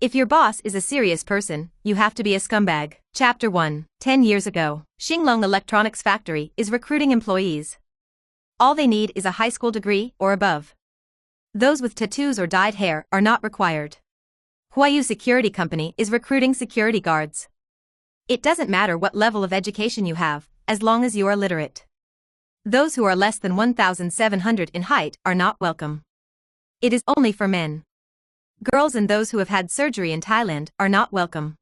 If your boss is a serious person, you have to be a scumbag. Chapter 1. 10 years ago, Xinglong Electronics Factory is recruiting employees. All they need is a high school degree or above. Those with tattoos or dyed hair are not required. Huayu Security Company is recruiting security guards. It doesn't matter what level of education you have, as long as you are literate. Those who are less than 1,700 in height are not welcome. It is only for men. Girls and those who have had surgery in Thailand are not welcome.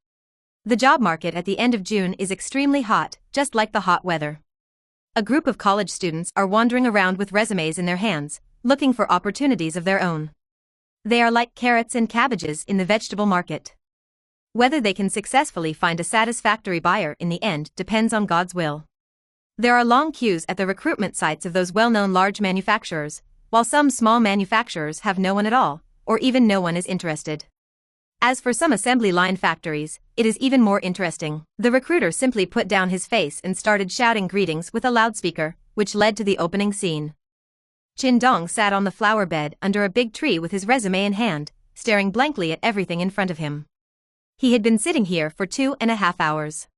The job market at the end of June is extremely hot, just like the hot weather. A group of college students are wandering around with resumes in their hands, looking for opportunities of their own. They are like carrots and cabbages in the vegetable market. Whether they can successfully find a satisfactory buyer in the end depends on God's will. There are long queues at the recruitment sites of those well-known large manufacturers, while some small manufacturers have no one at all, or even no one is interested. As for some assembly line factories, it is even more interesting. The recruiter simply put down his face and started shouting greetings with a loudspeaker, which led to the opening scene. Chen Dong sat on the flower bed under a big tree with his resume in hand, staring blankly at everything in front of him. He had been sitting here for 2.5 hours.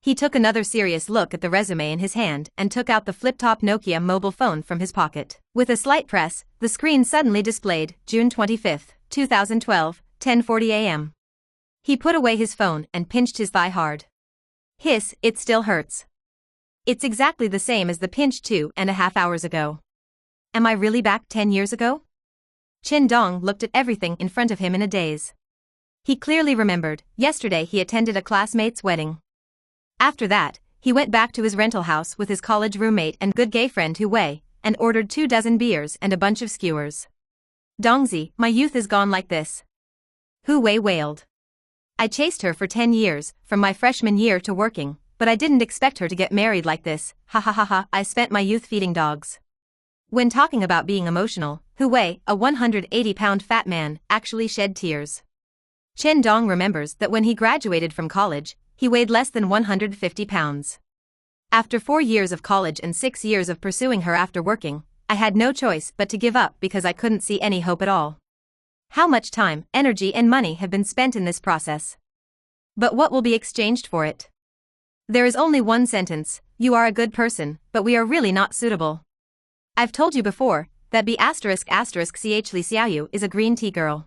He took another serious look at the resume in his hand and took out the flip-top Nokia mobile phone from his pocket. With a slight press, the screen suddenly displayed June 25, 2012, 10:40 a.m. He put away his phone and pinched his thigh hard. Hiss, it still hurts. It's exactly the same as the pinch 2.5 hours ago. Am I really back 10 years ago? Chen Dong looked at everything in front of him in a daze. He clearly remembered, yesterday he attended a classmate's wedding. After that, he went back to his rental house with his college roommate and good gay friend Hu Wei, and ordered 24 beers and a bunch of skewers. Dongzi, my youth is gone like this. Hu Wei wailed. I chased her for 10 years, from my freshman year to working, but I didn't expect her to get married like this, ha ha ha ha, I spent my youth feeding dogs. When talking about being emotional, Hu Wei, a 180-pound fat man, actually shed tears. Chen Dong remembers that when he graduated from college, he weighed less than 150 pounds. After 4 years of college and 6 years of pursuing her after working, I had no choice but to give up because I couldn't see any hope at all. How much time, energy and money have been spent in this process? But what will be exchanged for it? There is only one sentence, you are a good person, but we are really not suitable. I've told you before, that B***** ch Li Xiaoyu is a green tea girl.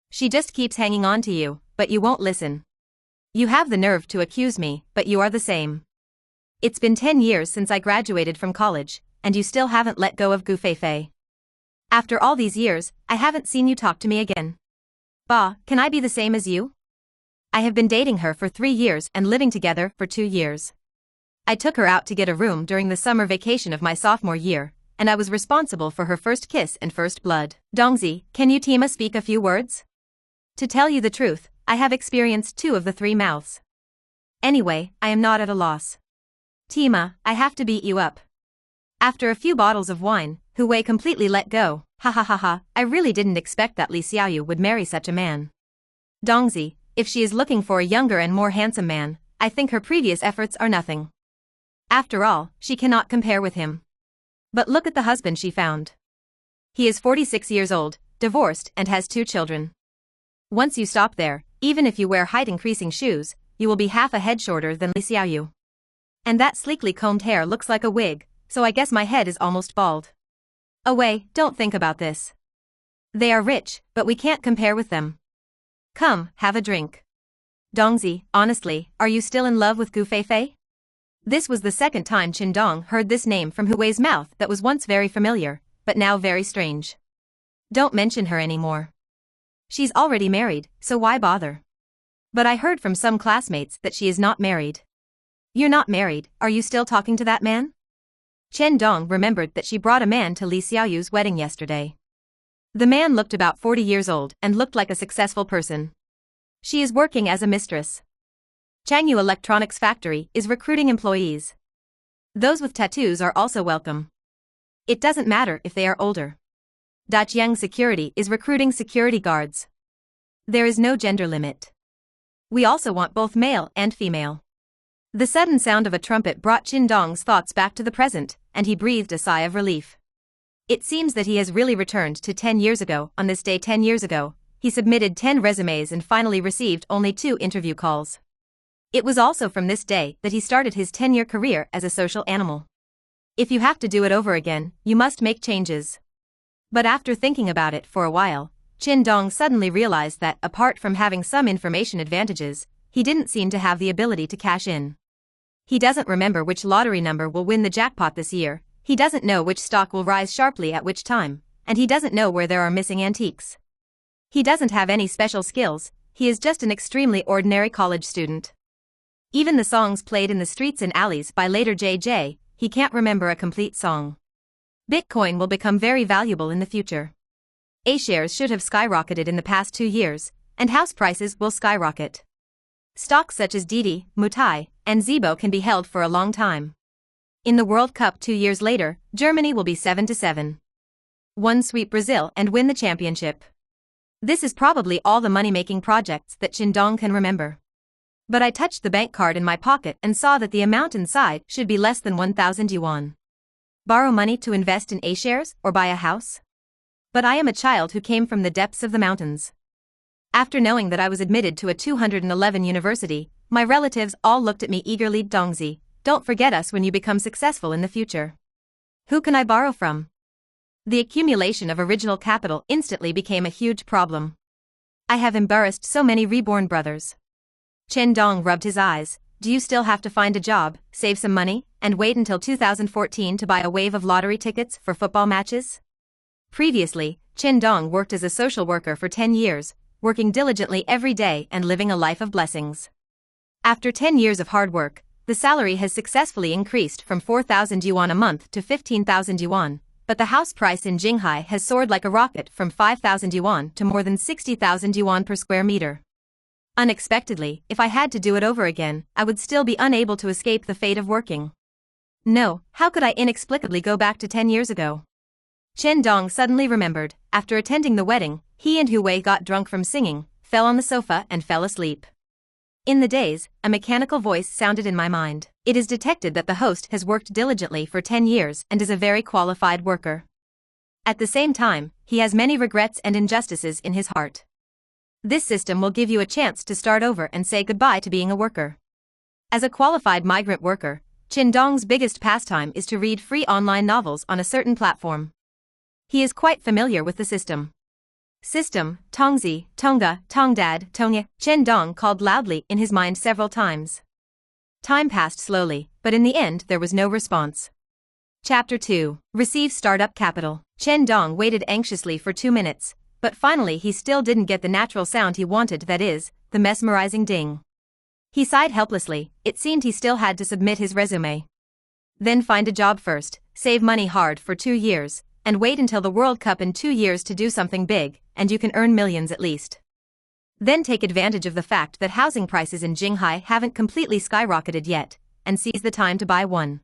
She just keeps hanging on to you, but you won't listen. You have the nerve to accuse me, but you are the same. It's been 10 years since I graduated from college, and you still haven't let go of Gu Feifei. After all these years, I haven't seen you talk to me again. Bah, can I be the same as you? I have been dating her for 3 years and living together for 2 years. I took her out to get a room during the summer vacation of my sophomore year, and I was responsible for her first kiss and first blood. Dongzi, can you Tima speak a few words? To tell you the truth, I have experienced 2 of the 3 mouths. Anyway, I am not at a loss. Tima, I have to beat you up. After a few bottles of wine, Hu Wei completely let go. Ha ha ha ha, I really didn't expect that Li Xiaoyu would marry such a man. Dongzi, if she is looking for a younger and more handsome man, I think her previous efforts are nothing. After all, she cannot compare with him. But look at the husband she found. He is 46 years old, divorced and has 2 children. Once you stop there, even if you wear height-increasing shoes, you will be half a head shorter than Li Xiaoyu. And that sleekly combed hair looks like a wig, so I guess my head is almost bald. Away, don't think about this. They are rich, but we can't compare with them. Come, have a drink. Dongzi, honestly, are you still in love with Gu Feifei? This was the second time Chen Dong heard this name from Hu Wei's mouth that was once very familiar, but now very strange. Don't mention her anymore. She's already married, so why bother? But I heard from some classmates that she is not married. You're not married, are you still talking to that man? Chen Dong remembered that she brought a man to Li Xiaoyu's wedding yesterday. The man looked about 40 years old and looked like a successful person. She is working as a mistress. Changyu Electronics Factory is recruiting employees. Those with tattoos are also welcome. It doesn't matter if they are older. Dajiang Security is recruiting security guards. There is no gender limit. We also want both male and female. The sudden sound of a trumpet brought Chen Dong's thoughts back to the present, and he breathed a sigh of relief. It seems that he has really returned to 10 years ago. On this day 10 years ago, he submitted 10 resumes and finally received only 2 interview calls. It was also from this day that he started his 10-year career as a social animal. If you have to do it over again, you must make changes. But after thinking about it for a while, Chen Dong suddenly realized that, apart from having some information advantages, he didn't seem to have the ability to cash in. He doesn't remember which lottery number will win the jackpot this year, he doesn't know which stock will rise sharply at which time, and he doesn't know where there are missing antiques. He doesn't have any special skills, he is just an extremely ordinary college student. Even the songs played in the streets and alleys by later JJ, he can't remember a complete song. Bitcoin will become very valuable in the future. A-shares should have skyrocketed in the past 2 years, and house prices will skyrocket. Stocks such as Didi, Mutai, and Zibo can be held for a long time. In the World Cup 2 years later, Germany will be 7-7. One sweep Brazil and win the championship. This is probably all the money-making projects that Chen Dong can remember. But I touched the bank card in my pocket and saw that the amount inside should be less than 1,000 yuan. Borrow money to invest in A-shares or buy a house? But I am a child who came from the depths of the mountains. After knowing that I was admitted to a 211 university, my relatives all looked at me eagerly. Dongzi, don't forget us when you become successful in the future. Who can I borrow from? The accumulation of original capital instantly became a huge problem. I have embarrassed so many reborn brothers. Chen Dong rubbed his eyes. Do you still have to find a job, save some money, and wait until 2014 to buy a wave of lottery tickets for football matches? Previously, Chen Dong worked as a social worker for 10 years, working diligently every day and living a life of blessings. After 10 years of hard work, the salary has successfully increased from 4,000 yuan a month to 15,000 yuan, but the house price in Jinghai has soared like a rocket from 5,000 yuan to more than 60,000 yuan per square meter. Unexpectedly, if I had to do it over again, I would still be unable to escape the fate of working. No, how could I inexplicably go back to 10 years ago? Chen Dong suddenly remembered, after attending the wedding, he and Hu Wei got drunk from singing, fell on the sofa and fell asleep. In the days, a mechanical voice sounded in my mind. It is detected that the host has worked diligently for 10 years and is a very qualified worker. At the same time, he has many regrets and injustices in his heart. This system will give you a chance to start over and say goodbye to being a worker. As a qualified migrant worker, Chen Dong's biggest pastime is to read free online novels on a certain platform. He is quite familiar with the system. System, Tongzi, Tonga, Tongdad, Tongye, Chen Dong called loudly in his mind several times. Time passed slowly, but in the end there was no response. Chapter 2. Receive Startup Capital. Chen Dong waited anxiously for 2 minutes, but finally he still didn't get the natural sound he wanted, that is, the mesmerizing ding. He sighed helplessly. It seemed he still had to submit his resume. Then find a job first, save money hard for 2 years, and wait until the World Cup in 2 years to do something big, and you can earn millions at least. Then take advantage of the fact that housing prices in Jinghai haven't completely skyrocketed yet, and seize the time to buy one.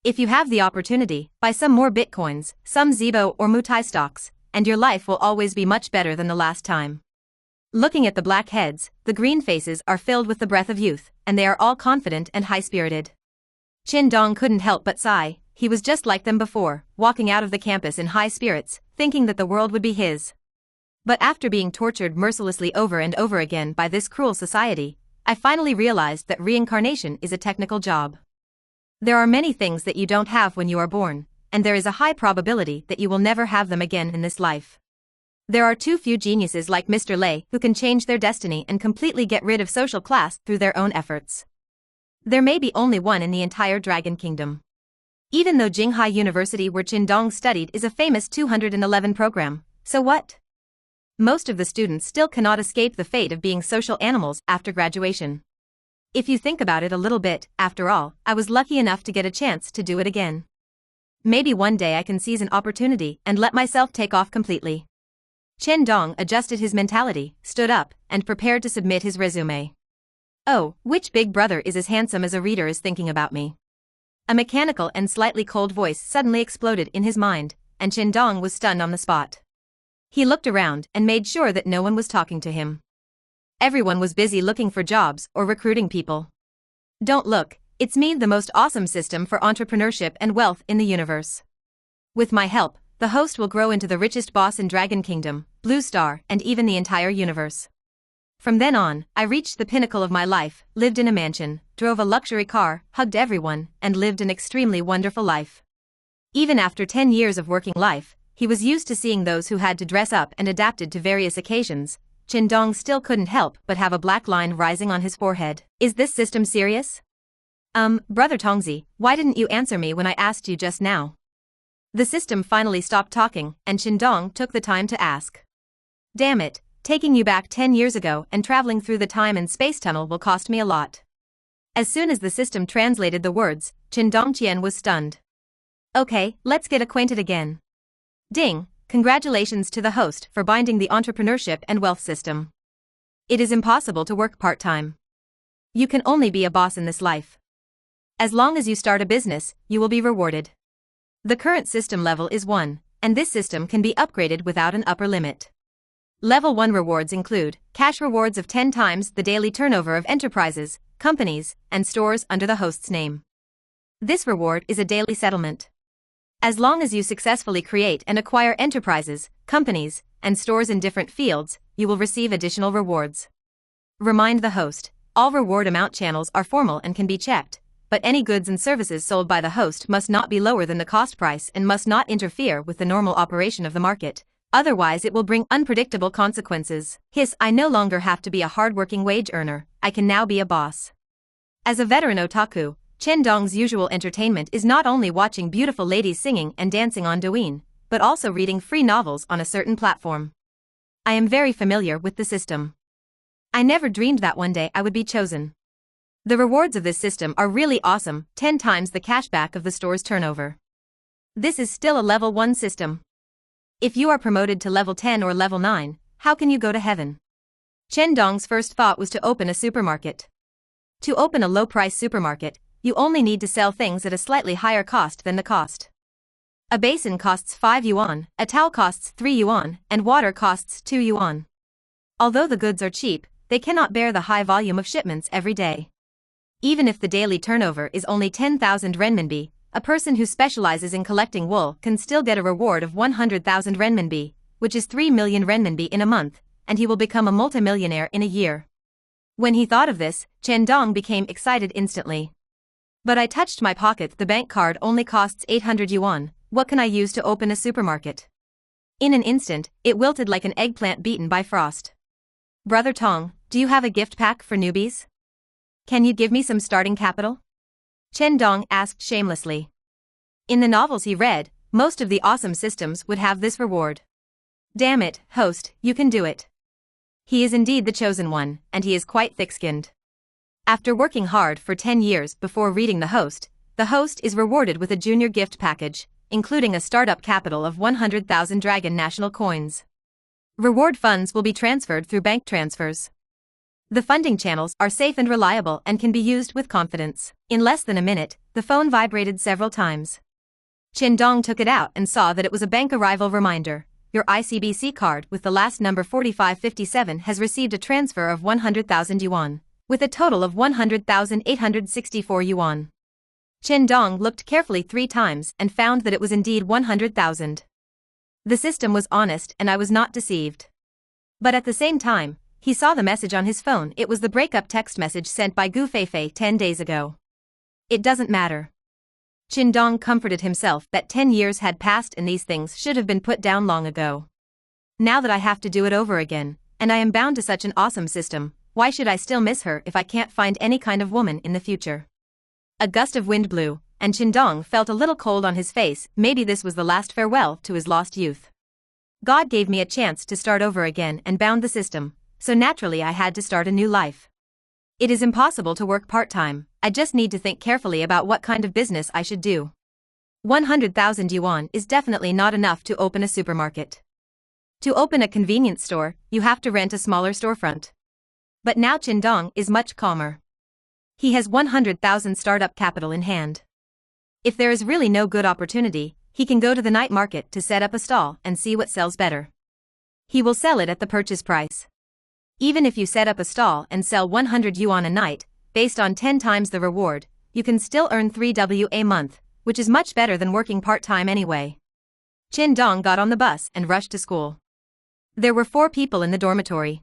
If you have the opportunity, buy some more bitcoins, some Zibo or Mutai stocks, and your life will always be much better than the last time. Looking at the black heads, the green faces are filled with the breath of youth, and they are all confident and high-spirited. Chen Dong couldn't help but sigh. He was just like them before, walking out of the campus in high spirits, thinking that the world would be his. But after being tortured mercilessly over and over again by this cruel society, I finally realized that reincarnation is a technical job. There are many things that you don't have when you are born, and there is a high probability that you will never have them again in this life. There are too few geniuses like Mr. Lei who can change their destiny and completely get rid of social class through their own efforts. There may be only one in the entire Dragon Kingdom. Even though Jinghai University where Chen Dong studied is a famous 211 program, so what? Most of the students still cannot escape the fate of being social animals after graduation. If you think about it a little bit, after all, I was lucky enough to get a chance to do it again. Maybe one day I can seize an opportunity and let myself take off completely. Chen Dong adjusted his mentality, stood up, and prepared to submit his resume. Oh, which big brother is as handsome as a reader is thinking about me? A mechanical and slightly cold voice suddenly exploded in his mind, and Chen Dong was stunned on the spot. He looked around and made sure that no one was talking to him. Everyone was busy looking for jobs or recruiting people. Don't look, it's me, the most awesome system for entrepreneurship and wealth in the universe. With my help, the host will grow into the richest boss in Dragon Kingdom, Blue Star, and even the entire universe. From then on, I reached the pinnacle of my life, lived in a mansion, drove a luxury car, hugged everyone, and lived an extremely wonderful life. Even after 10 years of working life, he was used to seeing those who had to dress up and adapted to various occasions. Chen Dong still couldn't help but have a black line rising on his forehead. Is this system serious? Brother Tongzi, why didn't you answer me when I asked you just now? The system finally stopped talking, and Chen Dong took the time to ask. Damn it, taking you back 10 years ago and traveling through the time and space tunnel will cost me a lot. As soon as the system translated the words, Chen Dongqian was stunned. Okay, let's get acquainted again. Ding, congratulations to the host for binding the entrepreneurship and wealth system. It is impossible to work part-time. You can only be a boss in this life. As long as you start a business, you will be rewarded. The current system level is 1, and this system can be upgraded without an upper limit. Level 1 rewards include cash rewards of 10 times the daily turnover of enterprises, companies, and stores under the host's name. This reward is a daily settlement. As long as you successfully create and acquire enterprises, companies, and stores in different fields, you will receive additional rewards. Remind the host, all reward amount channels are formal and can be checked, but any goods and services sold by the host must not be lower than the cost price and must not interfere with the normal operation of the market. Otherwise it will bring unpredictable consequences. I no longer have to be a hard-working wage earner, I can now be a boss. As a veteran otaku, Chen Dong's usual entertainment is not only watching beautiful ladies singing and dancing on Douyin, but also reading free novels on a certain platform. I am very familiar with the system. I never dreamed that one day I would be chosen. The rewards of this system are really awesome, 10 times the cashback of the store's turnover. This is still a level 1 system. If you are promoted to level 10 or level 9, how can you go to heaven? Chen Dong's first thought was to open a supermarket. To open a low-price supermarket, you only need to sell things at a slightly higher cost than the cost. A basin costs 5 yuan, a towel costs 3 yuan, and water costs 2 yuan. Although the goods are cheap, they cannot bear the high volume of shipments every day. Even if the daily turnover is only 10,000 renminbi, a person who specializes in collecting wool can still get a reward of 100,000 renminbi, which is 3 million renminbi in a month, and he will become a multimillionaire in a year. When he thought of this, Chen Dong became excited instantly. But I touched my pocket, the bank card only costs 800 yuan, what can I use to open a supermarket? In an instant, it wilted like an eggplant beaten by frost. Brother Tong, do you have a gift pack for newbies? Can you give me some starting capital? Chen Dong asked shamelessly. In the novels he read, most of the awesome systems would have this reward. Damn it, host, you can do it. He is indeed the chosen one, and he is quite thick-skinned. After working hard for 10 years before reading the host is rewarded with a junior gift package, including a startup capital of 100,000 Dragon National coins. Reward funds will be transferred through bank transfers. The funding channels are safe and reliable and can be used with confidence. In less than a minute, the phone vibrated several times. Chen Dong took it out and saw that it was a bank arrival reminder. Your ICBC card with the last number 4557 has received a transfer of 100,000 yuan, with a total of 100,864 yuan. Chen Dong looked carefully 3 times and found that it was indeed 100,000. The system was honest and I was not deceived. But at the same time, he saw the message on his phone. It was the breakup text message sent by Gu Feifei 10 days ago. It doesn't matter. Chen Dong comforted himself that 10 years had passed and these things should have been put down long ago. Now that I have to do it over again, and I am bound to such an awesome system, why should I still miss her if I can't find any kind of woman in the future? A gust of wind blew, and Chen Dong felt a little cold on his face. Maybe this was the last farewell to his lost youth. God gave me a chance to start over again and bound the system, so naturally I had to start a new life. It is impossible to work part-time, I just need to think carefully about what kind of business I should do. 100,000 yuan is definitely not enough to open a supermarket. To open a convenience store, you have to rent a smaller storefront. But now Chen Dong is much calmer. He has 100,000 startup capital in hand. If there is really no good opportunity, he can go to the night market to set up a stall and see what sells better. He will sell it at the purchase price. Even if you set up a stall and sell 100 yuan a night, based on 10 times the reward, you can still earn 3 W a month, which is much better than working part-time anyway. Chen Dong got on the bus and rushed to school. There were 4 people in the dormitory.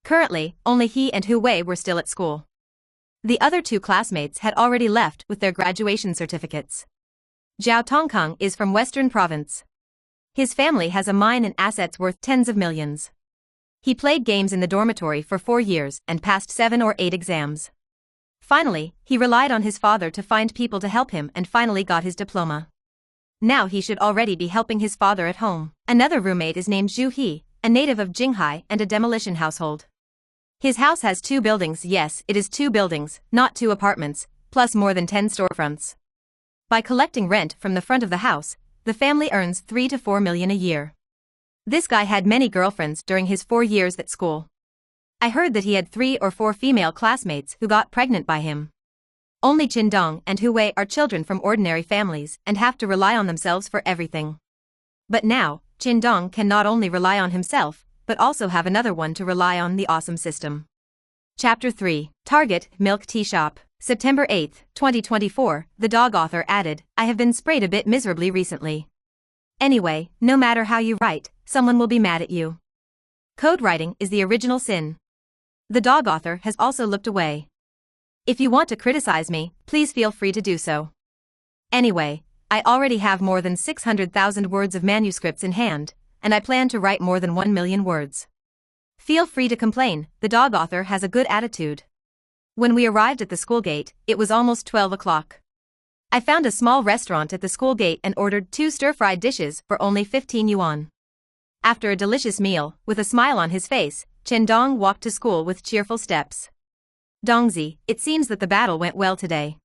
Currently, only he and Hu Wei were still at school. The other 2 classmates had already left with their graduation certificates. Zhao Tongkang is from Western Province. His family has a mine and assets worth tens of millions. He played games in the dormitory for 4 years and passed 7 or 8 exams. Finally, he relied on his father to find people to help him and finally got his diploma. Now he should already be helping his father at home. Another roommate is named Zhu He, a native of Jinghai and a demolition household. His house has 2 buildings. Yes, it is 2 buildings, not 2 apartments, plus more than 10 storefronts. By collecting rent from the front of the house, the family earns 3 to 4 million a year. This guy had many girlfriends during his 4 years at school. I heard that he had 3 or 4 female classmates who got pregnant by him. Only Chen Dong and Hu Wei are children from ordinary families and have to rely on themselves for everything. But now, Chen Dong can not only rely on himself, but also have another one to rely on, the awesome system. Chapter 3, Target, Milk Tea Shop. September 8, 2024, the dog author added, I have been sprayed a bit miserably recently. Anyway, no matter how you write, someone will be mad at you. Code writing is the original sin. The dog author has also looked away. If you want to criticize me, please feel free to do so. Anyway, I already have more than 600,000 words of manuscripts in hand, and I plan to write more than 1 million words. Feel free to complain, the dog author has a good attitude. When we arrived at the school gate, it was almost 12 o'clock. I found a small restaurant at the school gate and ordered 2 stir-fried dishes for only 15 yuan. After a delicious meal, with a smile on his face, Chen Dong walked to school with cheerful steps. Dongzi, it seems that the battle went well today.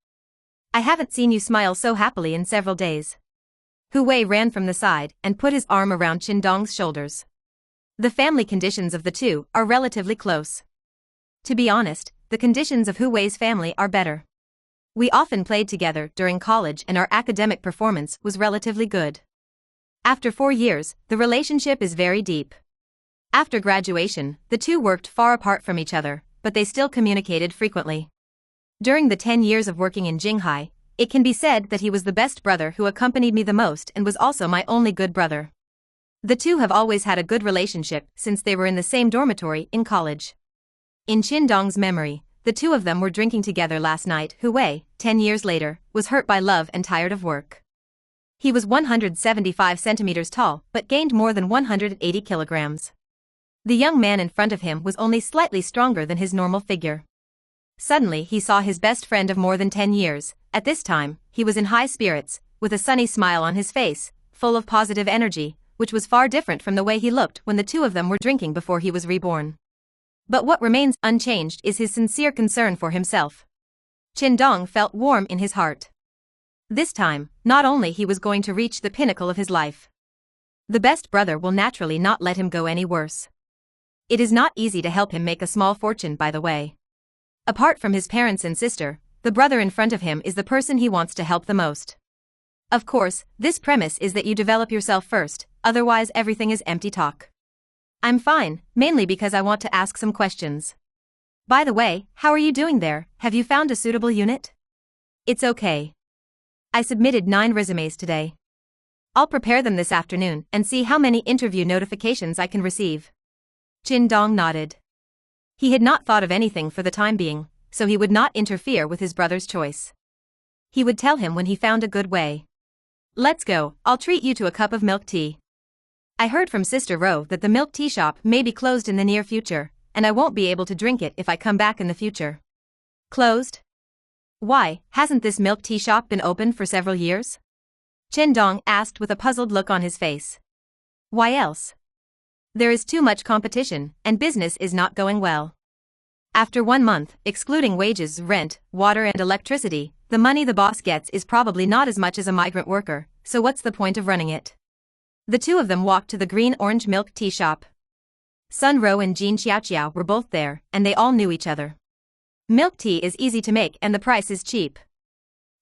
I haven't seen you smile so happily in several days. Hu Wei ran from the side and put his arm around Chen Dong's shoulders. The family conditions of the 2 are relatively close. To be honest, the conditions of Hu Wei's family are better. We often played together during college and our academic performance was relatively good. After 4 years, the relationship is very deep. After graduation, the 2 worked far apart from each other, but they still communicated frequently. During the 10 years of working in Jinghai, it can be said that he was the best brother who accompanied me the most and was also my only good brother. The 2 have always had a good relationship since they were in the same dormitory in college. In Chen Dong's memory, the 2 of them were drinking together last night. Hu Wei, 10 years later, was hurt by love and tired of work. He was 175 centimeters tall but gained more than 180 kilograms. The young man in front of him was only slightly stronger than his normal figure. Suddenly he saw his best friend of more than 10 years. At this time, he was in high spirits, with a sunny smile on his face, full of positive energy, which was far different from the way he looked when the 2 of them were drinking before he was reborn. But what remains unchanged is his sincere concern for himself. Chen Dong felt warm in his heart. This time, not only he was going to reach the pinnacle of his life. The best brother will naturally not let him go any worse. It is not easy to help him make a small fortune, by the way. Apart from his parents and sister, the brother in front of him is the person he wants to help the most. Of course, this premise is that you develop yourself first, otherwise everything is empty talk. I'm fine, mainly because I want to ask some questions. By the way, how are you doing there? Have you found a suitable unit? It's okay. I submitted 9 resumes today. I'll prepare them this afternoon and see how many interview notifications I can receive. Chen Dong nodded. He had not thought of anything for the time being, so he would not interfere with his brother's choice. He would tell him when he found a good way. Let's go, I'll treat you to a cup of milk tea. I heard from Sister Ro that the milk tea shop may be closed in the near future, and I won't be able to drink it if I come back in the future. Closed? Why, hasn't this milk tea shop been open for several years? Chen Dong asked with a puzzled look on his face. Why else? There is too much competition, and business is not going well. After 1 month, excluding wages, rent, water and electricity, the money the boss gets is probably not as much as a migrant worker, so what's the point of running it? The 2 of them walked to the green-orange milk tea shop. Sun Ro and Jean Xiaoqiao were both there, and they all knew each other. Milk tea is easy to make and the price is cheap.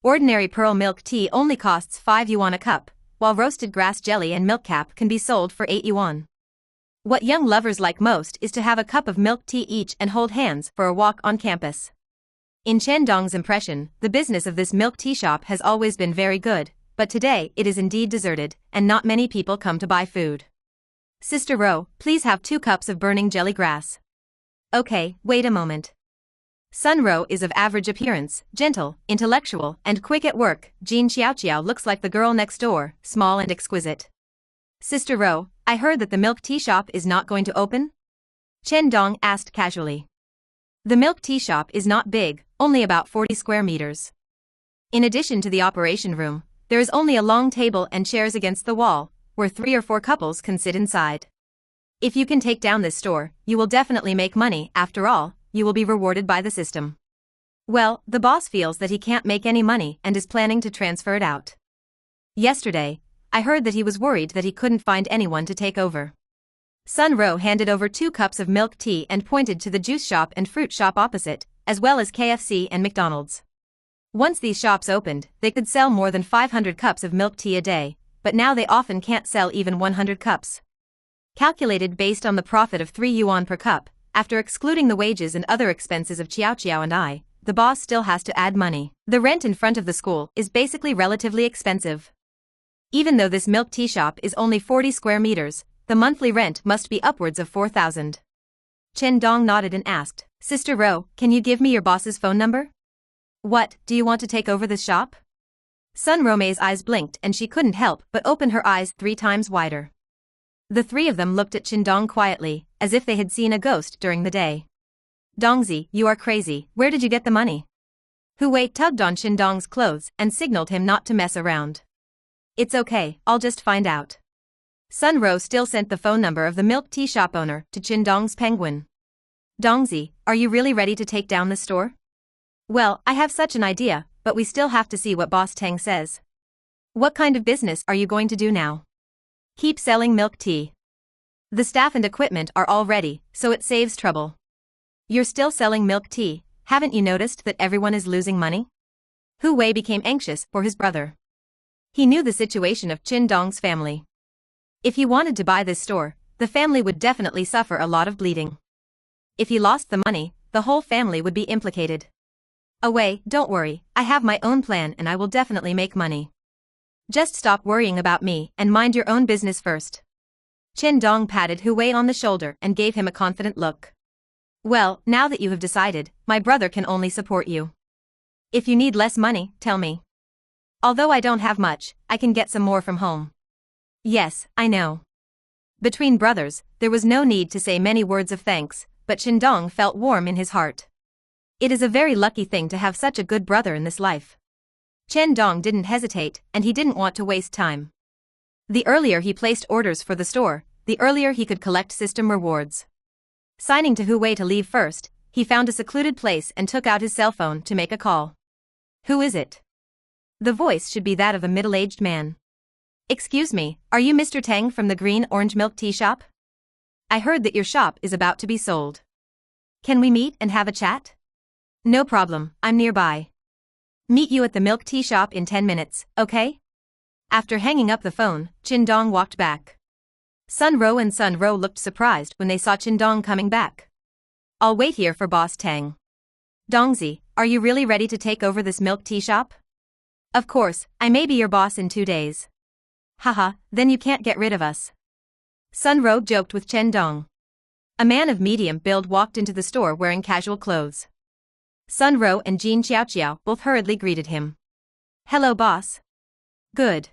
Ordinary pearl milk tea only costs 5 yuan a cup, while roasted grass jelly and milk cap can be sold for 8 yuan. What young lovers like most is to have a cup of milk tea each and hold hands for a walk on campus. In Chen Dong's impression, the business of this milk tea shop has always been very good, but today it is indeed deserted, and not many people come to buy food. Sister Ro, please have 2 cups of burning jelly grass. Okay, wait a moment. Sun Ro is of average appearance, gentle, intellectual, and quick at work. Jean Xiaoqiao looks like the girl next door, small and exquisite. Sister Ro, I heard that the milk tea shop is not going to open? Chen Dong asked casually. The milk tea shop is not big, only about 40 square meters. In addition to the operation room, there is only a long table and chairs against the wall, where 3 or 4 couples can sit inside. If you can take down this store, you will definitely make money. After all, you will be rewarded by the system. Well, the boss feels that he can't make any money and is planning to transfer it out. Yesterday, I heard that he was worried that he couldn't find anyone to take over. Sun Ro handed over 2 cups of milk tea and pointed to the juice shop and fruit shop opposite, as well as KFC and McDonald's. Once these shops opened, they could sell more than 500 cups of milk tea a day, but now they often can't sell even 100 cups. Calculated based on the profit of 3 yuan per cup, after excluding the wages and other expenses of Qiao and I, the boss still has to add money. The rent in front of the school is basically relatively expensive. Even though this milk tea shop is only 40 square meters, the monthly rent must be upwards of 4,000. Chen Dong nodded and asked, Sister Ro, can you give me your boss's phone number? What, do you want to take over this shop? Sun Romei's eyes blinked and she couldn't help but open her eyes 3 times wider. The 3 of them looked at Chen Dong quietly, as if they had seen a ghost during the day. Dongzi, you are crazy, where did you get the money? Hu Wei tugged on Chen Dong's clothes and signaled him not to mess around. It's okay, I'll just find out. Sun Ro still sent the phone number of the milk tea shop owner to Chen Dong's penguin. Dongzi, are you really ready to take down the store? Well, I have such an idea, but we still have to see what Boss Tang says. What kind of business are you going to do now? Keep selling milk tea. The staff and equipment are all ready, so it saves trouble. You're still selling milk tea, haven't you noticed that everyone is losing money? Hu Wei became anxious for his brother. He knew the situation of Chen Dong's family. If he wanted to buy this store, the family would definitely suffer a lot of bleeding. If he lost the money, the whole family would be implicated. Away, don't worry, I have my own plan and I will definitely make money. Just stop worrying about me and mind your own business first. Chen Dong patted Hu Wei on the shoulder and gave him a confident look. Well, now that you have decided, my brother can only support you. If you need less money, tell me. Although I don't have much, I can get some more from home. Yes, I know. Between brothers, there was no need to say many words of thanks, but Chen Dong felt warm in his heart. It is a very lucky thing to have such a good brother in this life. Chen Dong didn't hesitate, and he didn't want to waste time. The earlier he placed orders for the store, the earlier he could collect system rewards. Signing to Hu Wei to leave first, he found a secluded place and took out his cell phone to make a call. Who is it? The voice should be that of a middle-aged man. Excuse me, are you Mr. Tang from the Green Orange Milk Tea Shop? I heard that your shop is about to be sold. Can we meet and have a chat? No problem, I'm nearby. Meet you at the milk tea shop in 10 minutes, okay? After hanging up the phone, Chen Dong walked back. Sun Ro and Sun Ro looked surprised when they saw Chen Dong coming back. I'll wait here for Boss Tang. Dongzi, are you really ready to take over this milk tea shop? Of course, I may be your boss in 2 days. Haha, then you can't get rid of us. Sun Ro joked with Chen Dong. A man of medium build walked into the store wearing casual clothes. Sun Ro and Jean Xiaoqiao both hurriedly greeted him. Hello boss. Good.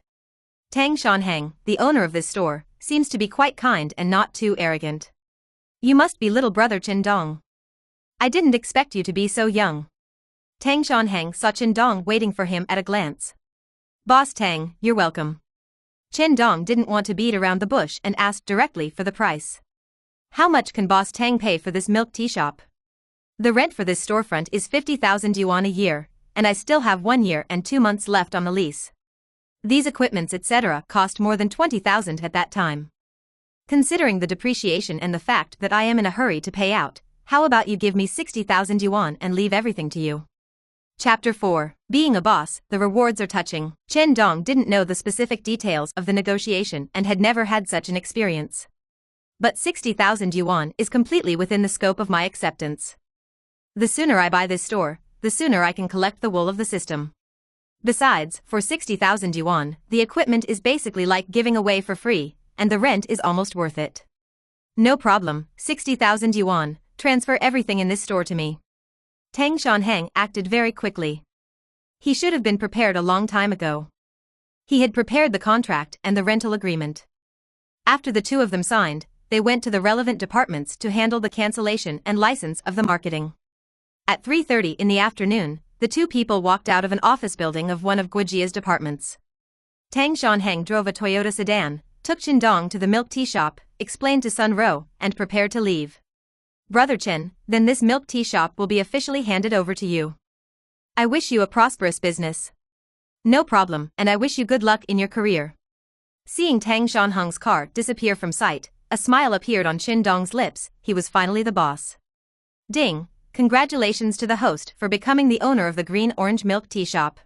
Tang Shanhang, the owner of this store, seems to be quite kind and not too arrogant. You must be little brother Chen Dong. I didn't expect you to be so young. Tang Shanhang saw Chen Dong waiting for him at a glance. Boss Tang, you're welcome. Chen Dong didn't want to beat around the bush and asked directly for the price. How much can Boss Tang pay for this milk tea shop? The rent for this storefront is 50,000 yuan a year, and I still have 1 year and 2 months left on the lease. These equipments etc. cost more than 20,000 at that time. Considering the depreciation and the fact that I am in a hurry to pay out, how about you give me 60,000 yuan and leave everything to you? Chapter 4. Being a boss, the rewards are touching. Chen Dong didn't know the specific details of the negotiation and had never had such an experience. But 60,000 yuan is completely within the scope of my acceptance. The sooner I buy this store, the sooner I can collect the wool of the system. Besides, for 60,000 yuan, the equipment is basically like giving away for free, and the rent is almost worth it. No problem, 60,000 yuan, transfer everything in this store to me. Tang Shanheng acted very quickly. He should have been prepared a long time ago. He had prepared the contract and the rental agreement. After the two of them signed, they went to the relevant departments to handle the cancellation and license of the marketing. At 3:30 in the afternoon, the two people walked out of an office building of one of Guojia's departments. Tang Shanheng drove a Toyota sedan, took Chen Dong to the milk tea shop, explained to Sun Ro, and prepared to leave. Brother Chen, then this milk tea shop will be officially handed over to you. I wish you a prosperous business. No problem, and I wish you good luck in your career. Seeing Tang Shanheng's car disappear from sight, a smile appeared on Chen Dong's lips. He was finally the boss. Ding, congratulations to the host for becoming the owner of the Green Orange Milk Tea Shop.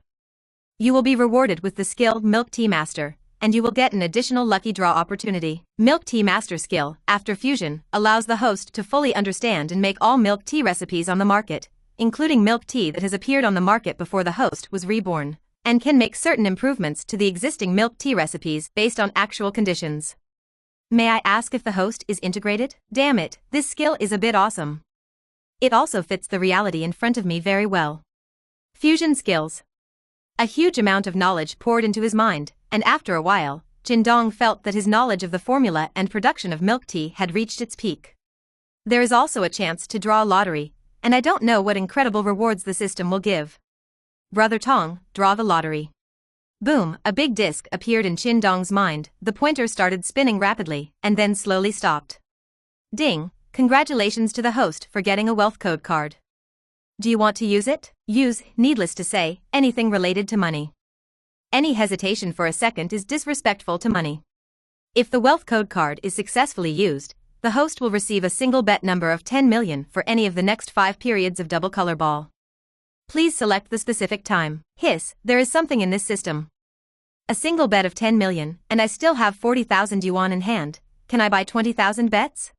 You will be rewarded with the skill Milk Tea Master, and you will get an additional lucky draw opportunity. Milk Tea Master skill, after fusion, allows the host to fully understand and make all milk tea recipes on the market, including milk tea that has appeared on the market before the host was reborn, and can make certain improvements to the existing milk tea recipes based on actual conditions. May I ask if the host is integrated? Damn it, this skill is a bit awesome. It also fits the reality in front of me very well. Fusion skills. A huge amount of knowledge poured into his mind, and after a while, Chen Dong felt that his knowledge of the formula and production of milk tea had reached its peak. There is also a chance to draw a lottery, and I don't know what incredible rewards the system will give. Brother Tong, draw the lottery. Boom, a big disc appeared in Chen Dong's mind. The pointer started spinning rapidly, and then slowly stopped. Ding, congratulations to the host for getting a wealth code card. Do you want to use it? Use, needless to say, anything related to money. Any hesitation for a second is disrespectful to money. If the wealth code card is successfully used, the host will receive a single bet number of 10 million for any of the next 5 periods of double color ball. Please select the specific time. Hiss, there is something in this system. A single bet of 10 million, and I still have 40,000 yuan in hand. Can I buy 20,000 bets?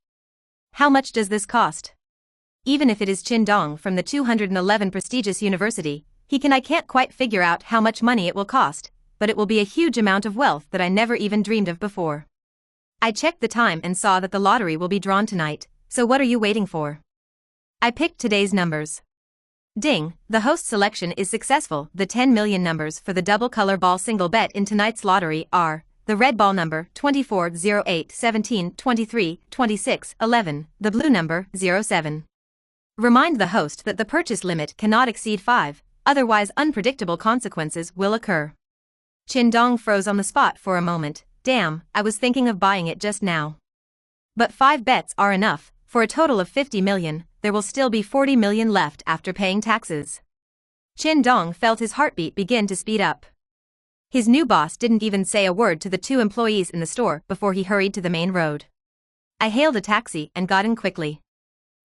How much does this cost? Even if it is Chen Dong from the 211 prestigious university, I can't quite figure out how much money it will cost, but it will be a huge amount of wealth that I never even dreamed of before. I checked the time and saw that the lottery will be drawn tonight, so what are you waiting for? I picked today's numbers. Ding, the host selection is successful. The 10 million numbers for the double color ball single bet in tonight's lottery are the red ball number 24, 08, 17, 23, 26, 11, the blue number 07. Remind the host that the purchase limit cannot exceed 5, otherwise unpredictable consequences will occur. Chen Dong froze on the spot for a moment. Damn, I was thinking of buying it just now. But 5 bets are enough. For a total of 50 million, there will still be 40 million left after paying taxes. Chen Dong felt his heartbeat begin to speed up. His new boss didn't even say a word to the 2 employees in the store before he hurried to the main road. I hailed a taxi and got in quickly.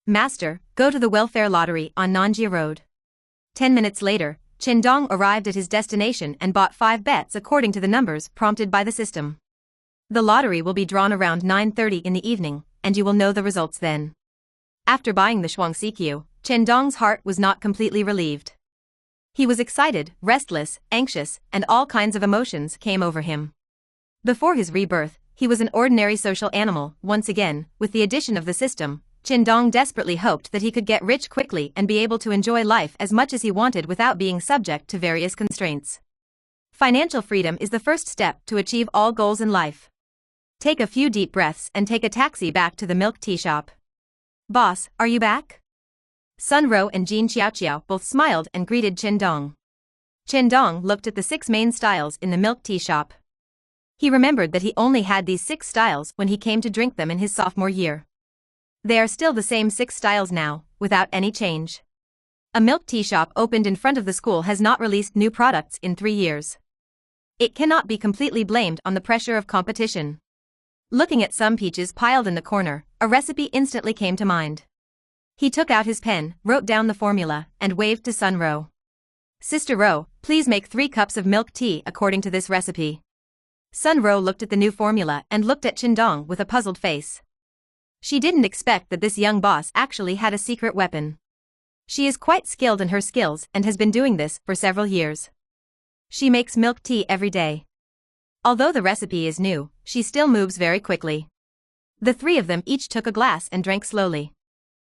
Master, go to the welfare lottery on Nanjia Road. 10 minutes later, Chen Dong arrived at his destination and bought 5 bets according to the numbers prompted by the system. The lottery will be drawn around 9:30 in the evening, and you will know the results then. After buying the Shuangxiqiu, Chen Dong's heart was not completely relieved. He was excited, restless, anxious, and all kinds of emotions came over him. Before his rebirth, he was an ordinary social animal. Once again, with the addition of the system, Chen Dong desperately hoped that he could get rich quickly and be able to enjoy life as much as he wanted without being subject to various constraints. Financial freedom is the first step to achieve all goals in life. Take a few deep breaths and take a taxi back to the milk tea shop. Boss, are you back? Sun Ro and Jin Xiaoqiao both smiled and greeted Chen Dong. Chen Dong looked at the 6 main styles in the milk tea shop. He remembered that he only had these 6 styles when he came to drink them in his sophomore year. They are still the same 6 styles now, without any change. A milk tea shop opened in front of the school has not released new products in 3 years. It cannot be completely blamed on the pressure of competition. Looking at some peaches piled in the corner, a recipe instantly came to mind. He took out his pen, wrote down the formula, and waved to Sun Ro. Sister Ro, please make 3 cups of milk tea according to this recipe. Sun Ro looked at the new formula and looked at Chen Dong with a puzzled face. She didn't expect that this young boss actually had a secret weapon. She is quite skilled in her skills and has been doing this for several years. She makes milk tea every day. Although the recipe is new, she still moves very quickly. The three of them each took a glass and drank slowly.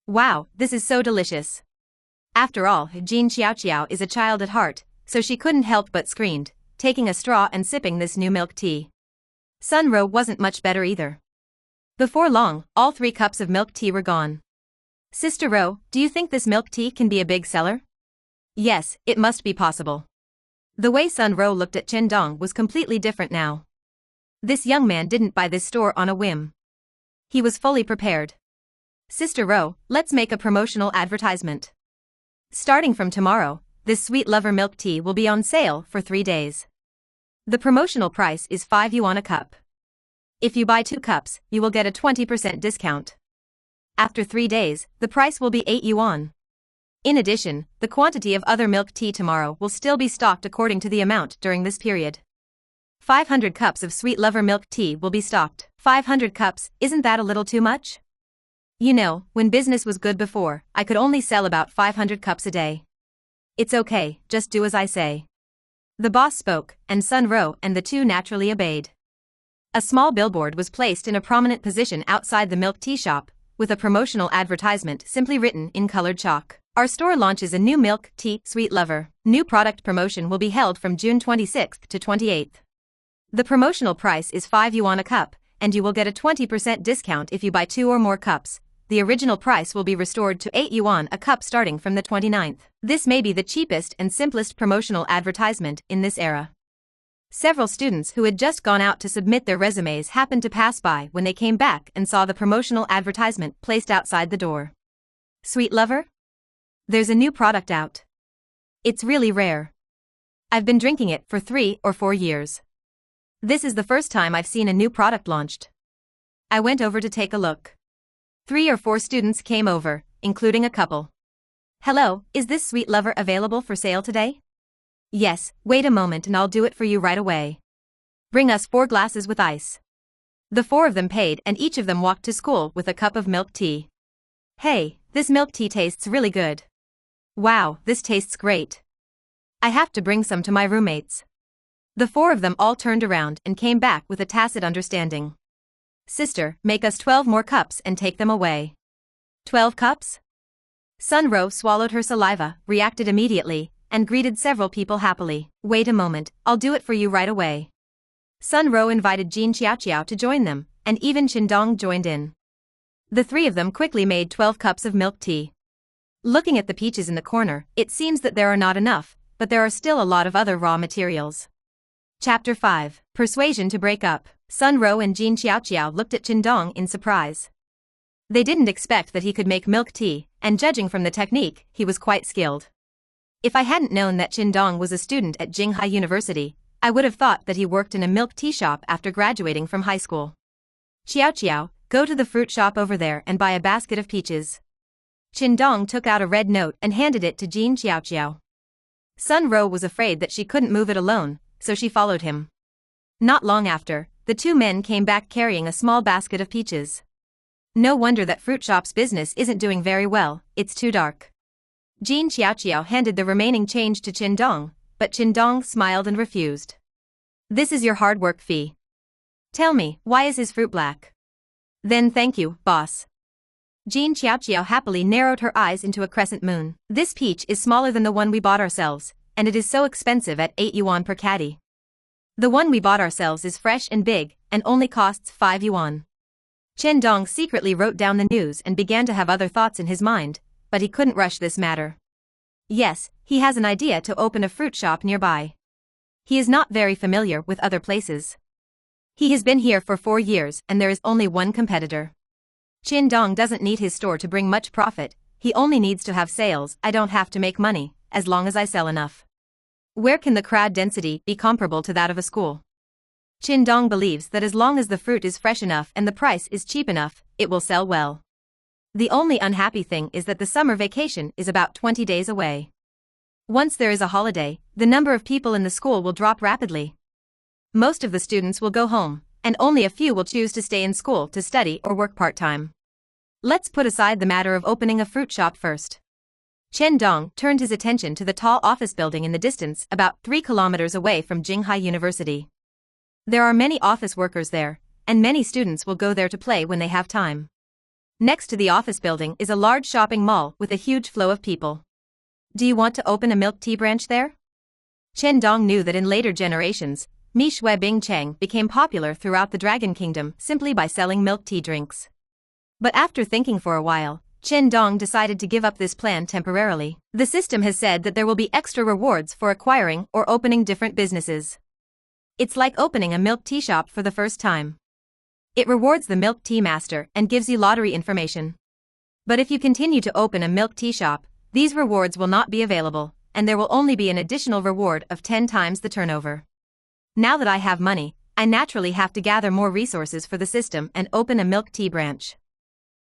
Wow, this is so delicious. After all, Jean Xiaoqiao is a child at heart, so she couldn't help but screamed, taking a straw and sipping this new milk tea. Sun Ro wasn't much better either. Before long, all 3 cups of milk tea were gone. Sister Ro, do you think this milk tea can be a big seller? Yes, it must be possible. The way Sun Ro looked at Chen Dong was completely different now. This young man didn't buy this store on a whim. He was fully prepared. Sister Ro, let's make a promotional advertisement. Starting from tomorrow, this sweet lover milk tea will be on sale for 3 days. The promotional price is 5 yuan a cup. If you buy 2 cups, you will get a 20% discount. After 3 days, the price will be 8 yuan. In addition, the quantity of other milk tea tomorrow will still be stocked according to the amount during this period. 500 cups of sweet lover milk tea will be stocked. 500 cups, isn't that a little too much? You know, when business was good before, I could only sell about 500 cups a day. It's okay, just do as I say. The boss spoke, and Sun Ro and the two naturally obeyed. A small billboard was placed in a prominent position outside the milk tea shop, with a promotional advertisement simply written in colored chalk. Our store launches a new milk tea, Sweet Lover. New product promotion will be held from June 26th to 28th. The promotional price is 5 yuan a cup, and you will get a 20% discount if you buy 2 or more cups. The original price will be restored to 8 yuan a cup starting from the 29th. This may be the cheapest and simplest promotional advertisement in this era. Several students who had just gone out to submit their resumes happened to pass by when they came back and saw the promotional advertisement placed outside the door. Sweet Lover? There's a new product out. It's really rare. I've been drinking it for 3 or 4 years. This is the first time I've seen a new product launched. I went over to take a look. 3 or 4 students came over, including a couple. Hello, is this Sweet Lover available for sale today? Yes, wait a moment and I'll do it for you right away. Bring us 4 glasses with ice. The 4 of them paid and each of them walked to school with a cup of milk tea. Hey, this milk tea tastes really good. Wow, this tastes great. I have to bring some to my roommates. The 4 of them all turned around and came back with a tacit understanding. Sister, make us 12 more cups and take them away. 12 cups? Sun Ro swallowed her saliva, reacted immediately, and greeted several people happily. Wait a moment, I'll do it for you right away. Sun Ro invited Jean Xiaoqiao to join them, and even Chen Dong joined in. The 3 of them quickly made 12 cups of milk tea. Looking at the peaches in the corner, it seems that there are not enough, but there are still a lot of other raw materials. Chapter 5. Persuasion to break up. Sun Ro and Jean Xiaoqiao looked at Chen Dong in surprise. They didn't expect that he could make milk tea, and judging from the technique, he was quite skilled. If I hadn't known that Chen Dong was a student at Jinghai University, I would have thought that he worked in a milk tea shop after graduating from high school. Xiaoqiao, go to the fruit shop over there and buy a basket of peaches. Chen Dong took out a red note and handed it to Jean Xiaoqiao. Sun Ro was afraid that she couldn't move it alone, so she followed him. Not long after, the 2 men came back carrying a small basket of peaches. No wonder that fruit shop's business isn't doing very well, it's too dark. Jean Xiaoqiao handed the remaining change to Chen Dong, but Chen Dong smiled and refused. This is your hard work fee. Tell me, why is his fruit black? Then thank you, boss. Jean Xiaoqiao happily narrowed her eyes into a crescent moon. This peach is smaller than the one we bought ourselves, and it is so expensive at 8 yuan per caddy. The one we bought ourselves is fresh and big, and only costs 5 yuan. Chen Dong secretly wrote down the news and began to have other thoughts in his mind, but he couldn't rush this matter. Yes, he has an idea to open a fruit shop nearby. He is not very familiar with other places. He has been here for 4 years and there is only one competitor. Chen Dong doesn't need his store to bring much profit, he only needs to have sales. I don't have to make money, as long as I sell enough. Where can the crowd density be comparable to that of a school? Chen Dong believes that as long as the fruit is fresh enough and the price is cheap enough, it will sell well. The only unhappy thing is that the summer vacation is about 20 days away. Once there is a holiday, the number of people in the school will drop rapidly. Most of the students will go home, and only a few will choose to stay in school to study or work part-time. Let's put aside the matter of opening a fruit shop first. Chen Dong turned his attention to the tall office building in the distance about 3 kilometers away from Jinghai University. There are many office workers there, and many students will go there to play when they have time. Next to the office building is a large shopping mall with a huge flow of people. Do you want to open a milk tea branch there? Chen Dong knew that in later generations, Mi Shui Bing Cheng became popular throughout the Dragon Kingdom simply by selling milk tea drinks. But after thinking for a while, Chen Dong decided to give up this plan temporarily. The system has said that there will be extra rewards for acquiring or opening different businesses. It's like opening a milk tea shop for the first time. It rewards the milk tea master and gives you lottery information. But if you continue to open a milk tea shop, these rewards will not be available, and there will only be an additional reward of 10 times the turnover. Now that I have money, I naturally have to gather more resources for the system and open a milk tea branch.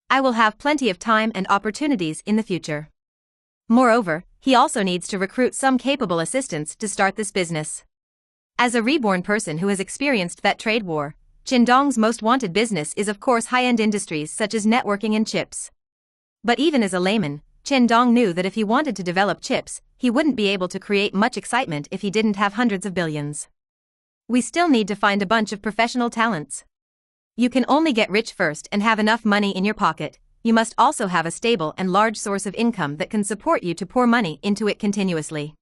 I will have plenty of time and opportunities in the future. Moreover, he also needs to recruit some capable assistants to start this business. As a reborn person who has experienced that trade war, Chen Dong's most wanted business is of course high-end industries such as networking and chips. But even as a layman, Chen Dong knew that if he wanted to develop chips, he wouldn't be able to create much excitement if he didn't have hundreds of billions. We still need to find a bunch of professional talents. You can only get rich first and have enough money in your pocket. You must also have a stable and large source of income that can support you to pour money into it continuously.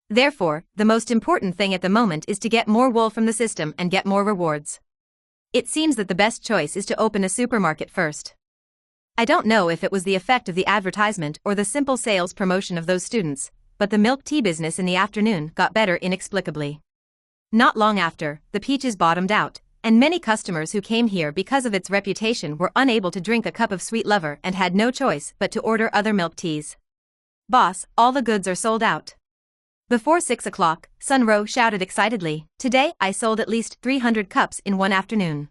Therefore, the most important thing at the moment is to get more wool from the system and get more rewards. It seems that the best choice is to open a supermarket first. I don't know if it was the effect of the advertisement or the simple sales promotion of those students, but the milk tea business in the afternoon got better inexplicably. Not long after, the peaches bottomed out, and many customers who came here because of its reputation were unable to drink a cup of sweet lover and had no choice but to order other milk teas. Boss, all the goods are sold out. Before 6 o'clock, Sun Ro shouted excitedly, today I sold at least 300 cups in one afternoon.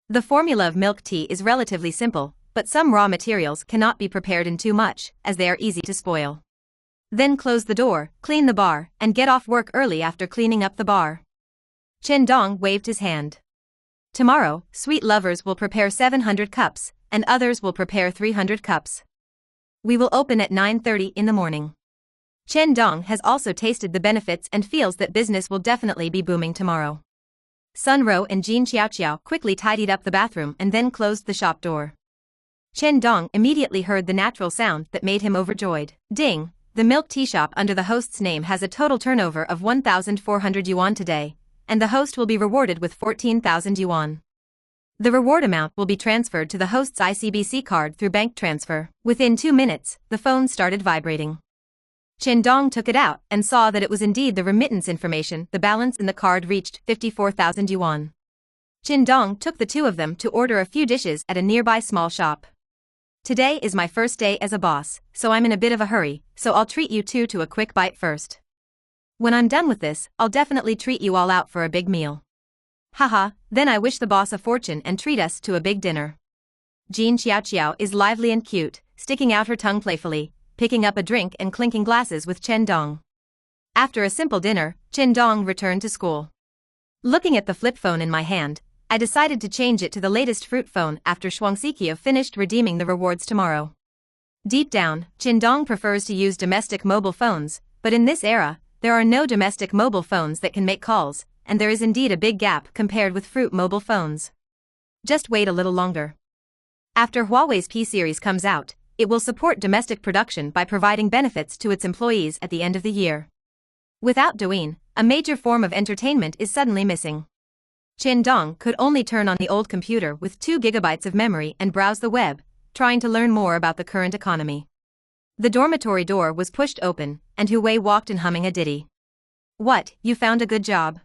The formula of milk tea is relatively simple, but some raw materials cannot be prepared in too much, as they are easy to spoil. Then close the door, clean the bar, and get off work early after cleaning up the bar. Chen Dong waved his hand. Tomorrow, sweet lovers will prepare 700 cups, and others will prepare 300 cups. We will open at 9:30 in the morning. Chen Dong has also tasted the benefits and feels that business will definitely be booming tomorrow. Sun Ro and Jin Xiaoqiao quickly tidied up the bathroom and then closed the shop door. Chen Dong immediately heard the natural sound that made him overjoyed. Ding! The milk tea shop under the host's name has a total turnover of 1,400 yuan today, and the host will be rewarded with 14,000 yuan. The reward amount will be transferred to the host's ICBC card through bank transfer. Within 2 minutes, the phone started vibrating. Chen Dong took it out and saw that it was indeed the remittance information. The balance in the card reached 54,000 yuan. Chen Dong took the two of them to order a few dishes at a nearby small shop. Today is my first day as a boss, so I'm in a bit of a hurry, so I'll treat you two to a quick bite first. When I'm done with this, I'll definitely treat you all out for a big meal. Haha, then I wish the boss a fortune and treat us to a big dinner. Jin Xiaoqiao is lively and cute, sticking out her tongue playfully, picking up a drink and clinking glasses with Chen Dong. After a simple dinner, Chen Dong returned to school. Looking at the flip phone in my hand, I decided to change it to the latest fruit phone after Shuangxiqiao finished redeeming the rewards tomorrow. Deep down, Chen Dong prefers to use domestic mobile phones, but in this era, there are no domestic mobile phones that can make calls, and there is indeed a big gap compared with fruit mobile phones. Just wait a little longer. After Huawei's P series comes out, it will support domestic production by providing benefits to its employees at the end of the year. Without Douyin, a major form of entertainment is suddenly missing. Chen Dong could only turn on the old computer with 2 gigabytes of memory and browse the web, trying to learn more about the current economy. The dormitory door was pushed open, and Hu Wei walked in humming a ditty. What, you found a good job?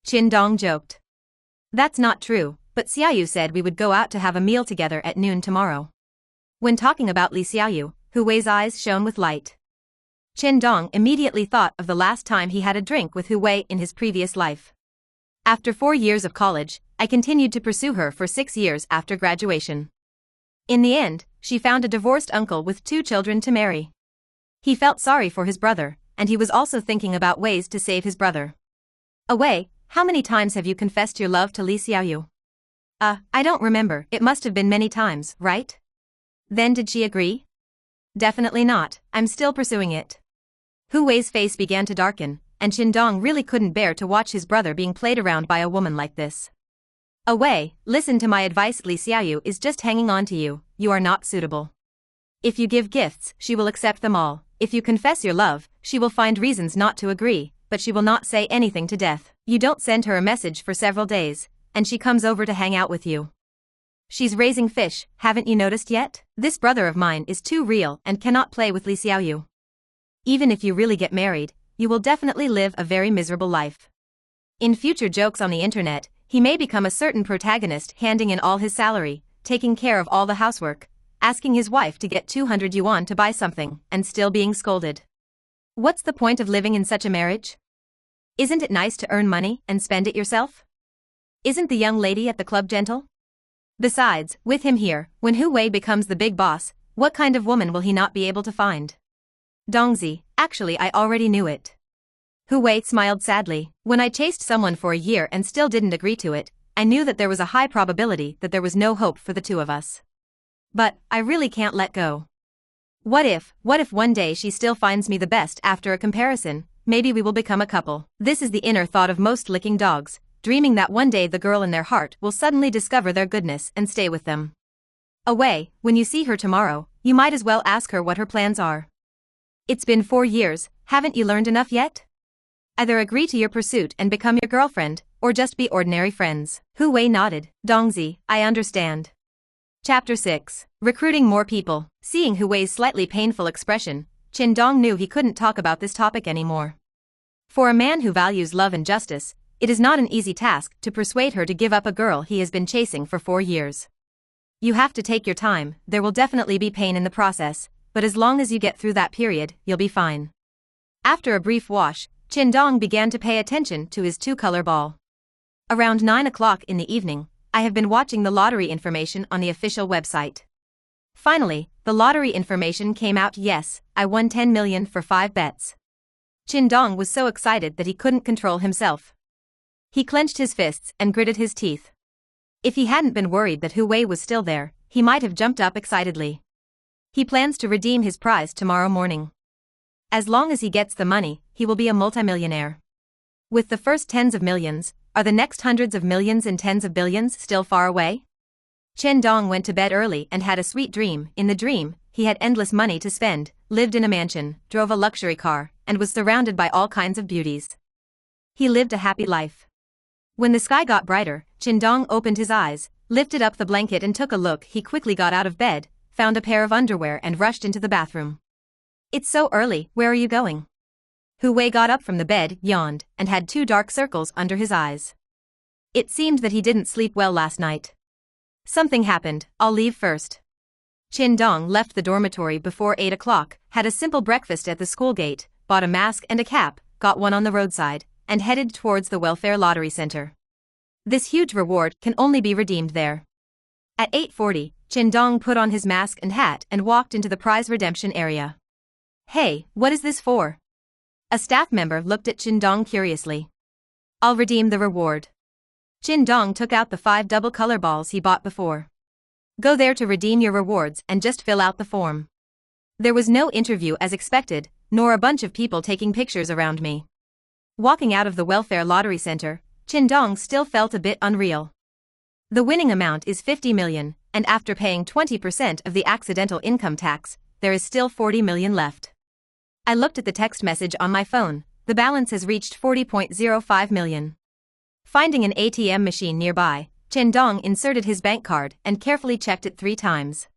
Chen Dong joked. That's not true, but Xiaoyu said we would go out to have a meal together at noon tomorrow. When talking about Li Xiaoyu, Hu Wei's eyes shone with light. Chen Dong immediately thought of the last time he had a drink with Hu Wei in his previous life. After 4 years of college, I continued to pursue her for 6 years after graduation. In the end, she found a divorced uncle with 2 children to marry. He felt sorry for his brother, and he was also thinking about ways to save his brother. Away, how many times have you confessed your love to Li Xiaoyu? I don't remember, it must have been many times, right? Then did she agree? Definitely not, I'm still pursuing it. Hu Wei's face began to darken, and Chen Dong really couldn't bear to watch his brother being played around by a woman like this. Wei, listen to my advice. Li Xiaoyu is just hanging on to you, you are not suitable. If you give gifts, she will accept them all. If you confess your love, she will find reasons not to agree, but she will not say anything to death. You don't send her a message for several days, and she comes over to hang out with you. She's raising fish, haven't you noticed yet? This brother of mine is too real and cannot play with Li Xiaoyu. Even if you really get married, you will definitely live a very miserable life. In future jokes on the internet, he may become a certain protagonist handing in all his salary, taking care of all the housework, asking his wife to get 200 yuan to buy something, and still being scolded. What's the point of living in such a marriage? Isn't it nice to earn money and spend it yourself? Isn't the young lady at the club gentle? Besides, with him here, when Hu Wei becomes the big boss, what kind of woman will he not be able to find? Dongzi, actually I already knew it. Hu Wei smiled sadly. When I chased someone for a year and still didn't agree to it, I knew that there was a high probability that there was no hope for the two of us. But, I really can't let go. What if one day she still finds me the best after a comparison, maybe we will become a couple. This is the inner thought of most licking dogs, dreaming that one day the girl in their heart will suddenly discover their goodness and stay with them. Wei, when you see her tomorrow, you might as well ask her what her plans are. It's been 4 years, haven't you learned enough yet? Either agree to your pursuit and become your girlfriend, or just be ordinary friends. Hu Wei nodded. Dongzi, I understand. Chapter 6. Recruiting more people. Seeing Hu Wei's slightly painful expression, Chen Dong knew he couldn't talk about this topic anymore. For a man who values love and justice, it is not an easy task to persuade her to give up a girl he has been chasing for 4 years. You have to take your time, there will definitely be pain in the process, but as long as you get through that period, you'll be fine. After a brief wash, Chen Dong began to pay attention to his 2-color ball. Around 9 o'clock in the evening, I have been watching the lottery information on the official website. Finally, the lottery information came out. Yes, I won 10 million for 5 bets. Chen Dong was so excited that he couldn't control himself. He clenched his fists and gritted his teeth. If he hadn't been worried that Hu Wei was still there, he might have jumped up excitedly. He plans to redeem his prize tomorrow morning. As long as he gets the money, he will be a multimillionaire. With the first tens of millions, are the next hundreds of millions and tens of billions still far away? Chen Dong went to bed early and had a sweet dream. In the dream, he had endless money to spend, lived in a mansion, drove a luxury car, and was surrounded by all kinds of beauties. He lived a happy life. When the sky got brighter, Chen Dong opened his eyes, lifted up the blanket and took a look. He quickly got out of bed, found a pair of underwear and rushed into the bathroom. It's so early, where are you going? Hu Wei got up from the bed, yawned, and had 2 dark circles under his eyes. It seemed that he didn't sleep well last night. Something happened, I'll leave first. Chen Dong left the dormitory before 8 o'clock, had a simple breakfast at the school gate, bought a mask and a cap, got one on the roadside, and headed towards the welfare lottery center. This huge reward can only be redeemed there. At 8:40, Chen Dong put on his mask and hat and walked into the prize redemption area. Hey, what is this for? A staff member looked at Chen Dong curiously. I'll redeem the reward. Chen Dong took out the 5 double color balls he bought before. Go there to redeem your rewards and just fill out the form. There was no interview as expected, nor a bunch of people taking pictures around me. Walking out of the welfare lottery center, Chen Dong still felt a bit unreal. The winning amount is 50 million, and after paying 20% of the accidental income tax, there is still 40 million left. I looked at the text message on my phone, the balance has reached 40.05 million. Finding an ATM machine nearby, Chen Dong inserted his bank card and carefully checked it 3 times.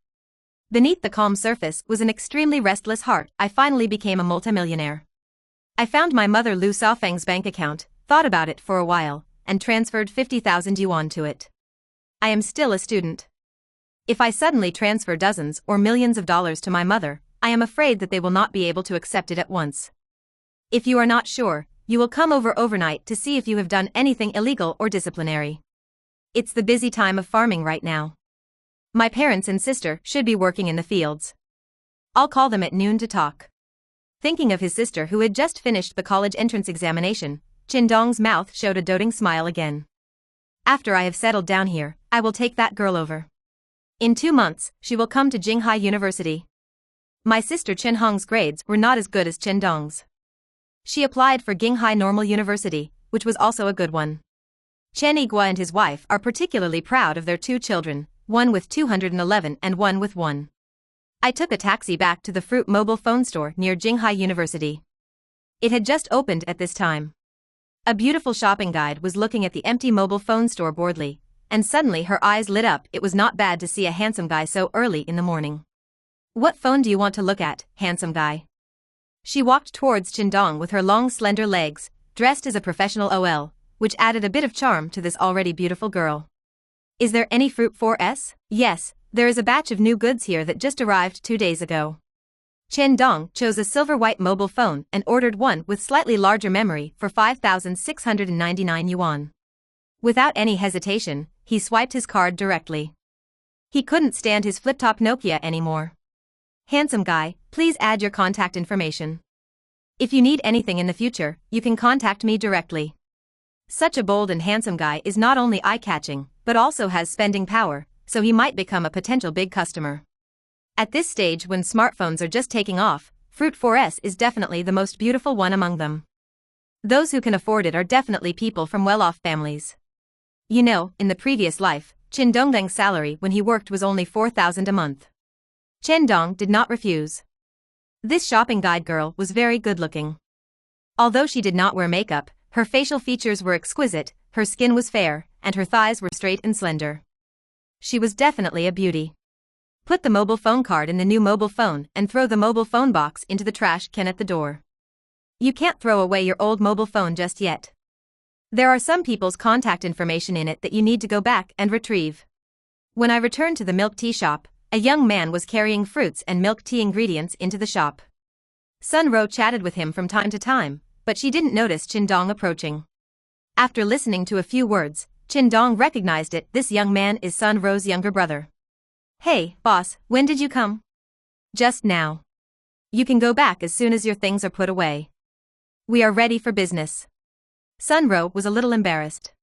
Beneath the calm surface was an extremely restless heart. I finally became a multimillionaire. I found my mother Lu Xiaofeng's bank account, thought about it for a while, and transferred 50,000 yuan to it. I am still a student. If I suddenly transfer dozens or millions of dollars to my mother, I am afraid that they will not be able to accept it at once. If you are not sure, you will come over overnight to see if you have done anything illegal or disciplinary. It's the busy time of farming right now. My parents and sister should be working in the fields. I'll call them at noon to talk. Thinking of his sister who had just finished the college entrance examination, Chen Dong's mouth showed a doting smile again. After I have settled down here, I will take that girl over. In 2 months, she will come to Jinghai University. My sister Chen Hong's grades were not as good as Chen Dong's. She applied for Qinghai Normal University, which was also a good one. Chen Yigua and his wife are particularly proud of their two children, one with 211 and one with 1. I took a taxi back to the Fruit mobile phone store near Qinghai University. It had just opened at this time. A beautiful shopping guide was looking at the empty mobile phone store boredly, and suddenly her eyes lit up. It was not bad to see a handsome guy so early in the morning. What phone do you want to look at, handsome guy? She walked towards Chen Dong with her long slender legs, dressed as a professional OL, which added a bit of charm to this already beautiful girl. Is there any Fruit 4S? Yes, there is a batch of new goods here that just arrived 2 days ago. Chen Dong chose a silver-white mobile phone and ordered one with slightly larger memory for 5,699 yuan. Without any hesitation, he swiped his card directly. He couldn't stand his flip-top Nokia anymore. Handsome guy, please add your contact information. If you need anything in the future, you can contact me directly. Such a bold and handsome guy is not only eye-catching, but also has spending power, so he might become a potential big customer. At this stage when smartphones are just taking off, Fruit 4S is definitely the most beautiful one among them. Those who can afford it are definitely people from well-off families. You know, in the previous life, Chen Dongdeng's salary when he worked was only 4,000 a month. Chen Dong did not refuse. This shopping guide girl was very good-looking. Although she did not wear makeup, her facial features were exquisite, her skin was fair, and her thighs were straight and slender. She was definitely a beauty. Put the mobile phone card in the new mobile phone and throw the mobile phone box into the trash can at the door. You can't throw away your old mobile phone just yet. There are some people's contact information in it that you need to go back and retrieve. When I returned to the milk tea shop, a young man was carrying fruits and milk tea ingredients into the shop. Sun Ro chatted with him from time to time, but she didn't notice Chen Dong approaching. After listening to a few words, Chen Dong recognized it. This young man is Sun Ro's younger brother. Hey, boss, when did you come? Just now. You can go back as soon as your things are put away. We are ready for business. Sun Ro was a little embarrassed.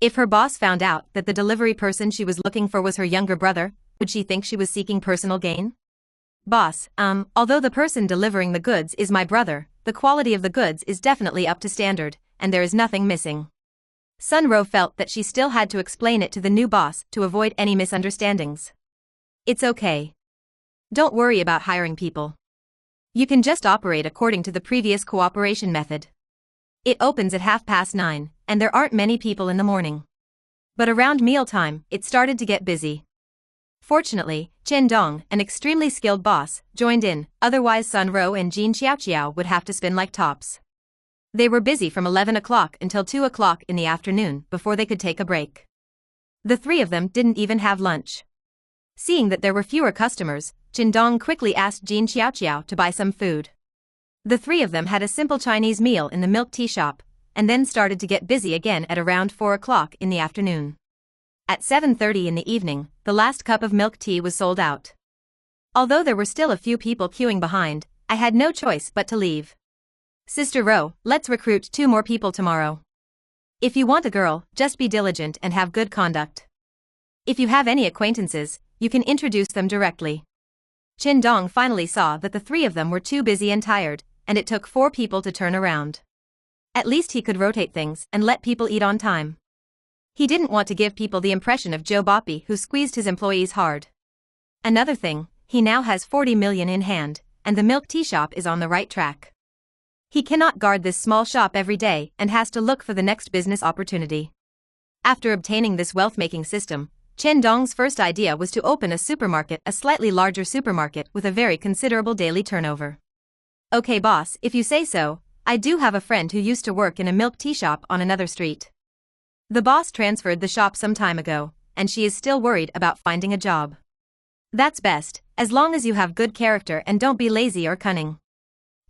If her boss found out that the delivery person she was looking for was her younger brother, would she think she was seeking personal gain? Boss, although the person delivering the goods is my brother, the quality of the goods is definitely up to standard, and there is nothing missing. Sun Ro felt that she still had to explain it to the new boss to avoid any misunderstandings. It's okay. Don't worry about hiring people. You can just operate according to the previous cooperation method. It opens at 9:30, and there aren't many people in the morning. But around mealtime, it started to get busy. Fortunately, Chen Dong, an extremely skilled boss, joined in, otherwise Sun Ro and Jean Xiaoqiao would have to spin like tops. They were busy from 11 o'clock until 2 o'clock in the afternoon before they could take a break. The three of them didn't even have lunch. Seeing that there were fewer customers, Chen Dong quickly asked Jean Xiaoqiao to buy some food. The three of them had a simple Chinese meal in the milk tea shop, and then started to get busy again at around 4 o'clock in the afternoon. At 7:30 in the evening, the last cup of milk tea was sold out. Although there were still a few people queuing behind, I had no choice but to leave. Sister Ro, let's recruit 2 more people tomorrow. If you want a girl, just be diligent and have good conduct. If you have any acquaintances, you can introduce them directly. Chen Dong finally saw that the three of them were too busy and tired, and it took 4 people to turn around. At least he could rotate things and let people eat on time. He didn't want to give people the impression of Joe Boppy who squeezed his employees hard. Another thing, he now has 40 million in hand, and the milk tea shop is on the right track. He cannot guard this small shop every day and has to look for the next business opportunity. After obtaining this wealth-making system, Chen Dong's first idea was to open a supermarket, a slightly larger supermarket with a very considerable daily turnover. Okay boss, if you say so, I do have a friend who used to work in a milk tea shop on another street. The boss transferred the shop some time ago, and she is still worried about finding a job. That's best, as long as you have good character and don't be lazy or cunning.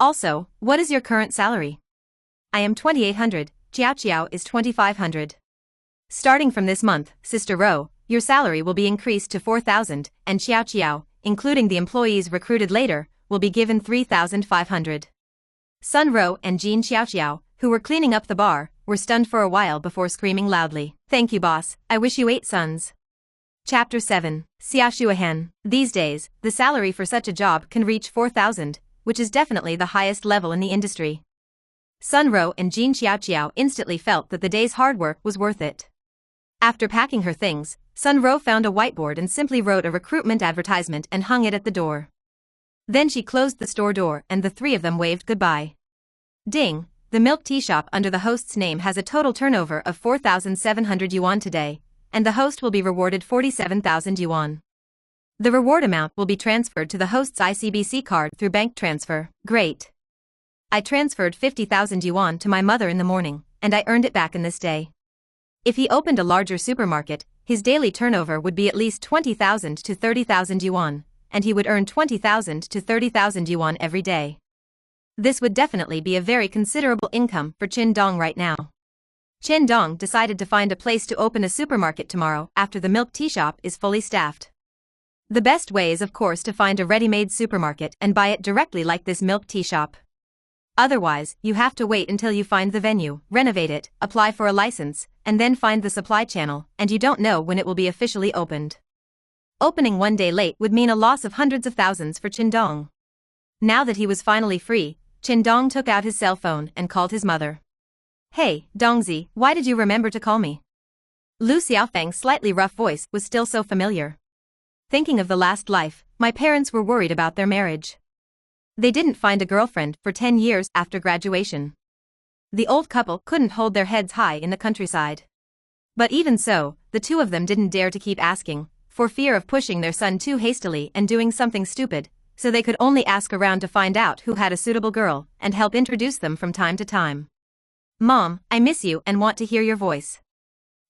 Also, what is your current salary? I am 2,800, Xiao is 2,500. Starting from this month, Sister Ro, your salary will be increased to 4,000, and Xiao, including the employees recruited later, will be given 3,500. Sun Ro and Jean Xiao, who were cleaning up the bar, were stunned for a while before screaming loudly, "Thank you boss, I wish you 8 sons." Chapter 7. Xiaoshuahan. These days, the salary for such a job can reach 4,000, which is definitely the highest level in the industry. Sun Ro and Jin Xiaoqiao instantly felt that the day's hard work was worth it. After packing her things, Sun Ro found a whiteboard and simply wrote a recruitment advertisement and hung it at the door. Then she closed the store door and the three of them waved goodbye. Ding! The milk tea shop under the host's name has a total turnover of 4,700 yuan today, and the host will be rewarded 47,000 yuan. The reward amount will be transferred to the host's ICBC card through bank transfer. Great! I transferred 50,000 yuan to my mother in the morning, and I earned it back in this day. If he opened a larger supermarket, his daily turnover would be at least 20,000 to 30,000 yuan, and he would earn 20,000 to 30,000 yuan every day. This would definitely be a very considerable income for Chen Dong right now. Chen Dong decided to find a place to open a supermarket tomorrow after the milk tea shop is fully staffed. The best way is of course to find a ready-made supermarket and buy it directly like this milk tea shop. Otherwise, you have to wait until you find the venue, renovate it, apply for a license, and then find the supply channel, and you don't know when it will be officially opened. Opening one day late would mean a loss of hundreds of thousands for Chen Dong. Now that he was finally free, Chen Dong took out his cell phone and called his mother. Hey, Dongzi, why did you remember to call me? Lu Xiaofang's slightly rough voice was still so familiar. Thinking of the last life, my parents were worried about their marriage. They didn't find a girlfriend for 10 years after graduation. The old couple couldn't hold their heads high in the countryside. But even so, the two of them didn't dare to keep asking, for fear of pushing their son too hastily and doing something stupid, so they could only ask around to find out who had a suitable girl and help introduce them from time to time. Mom, I miss you and want to hear your voice.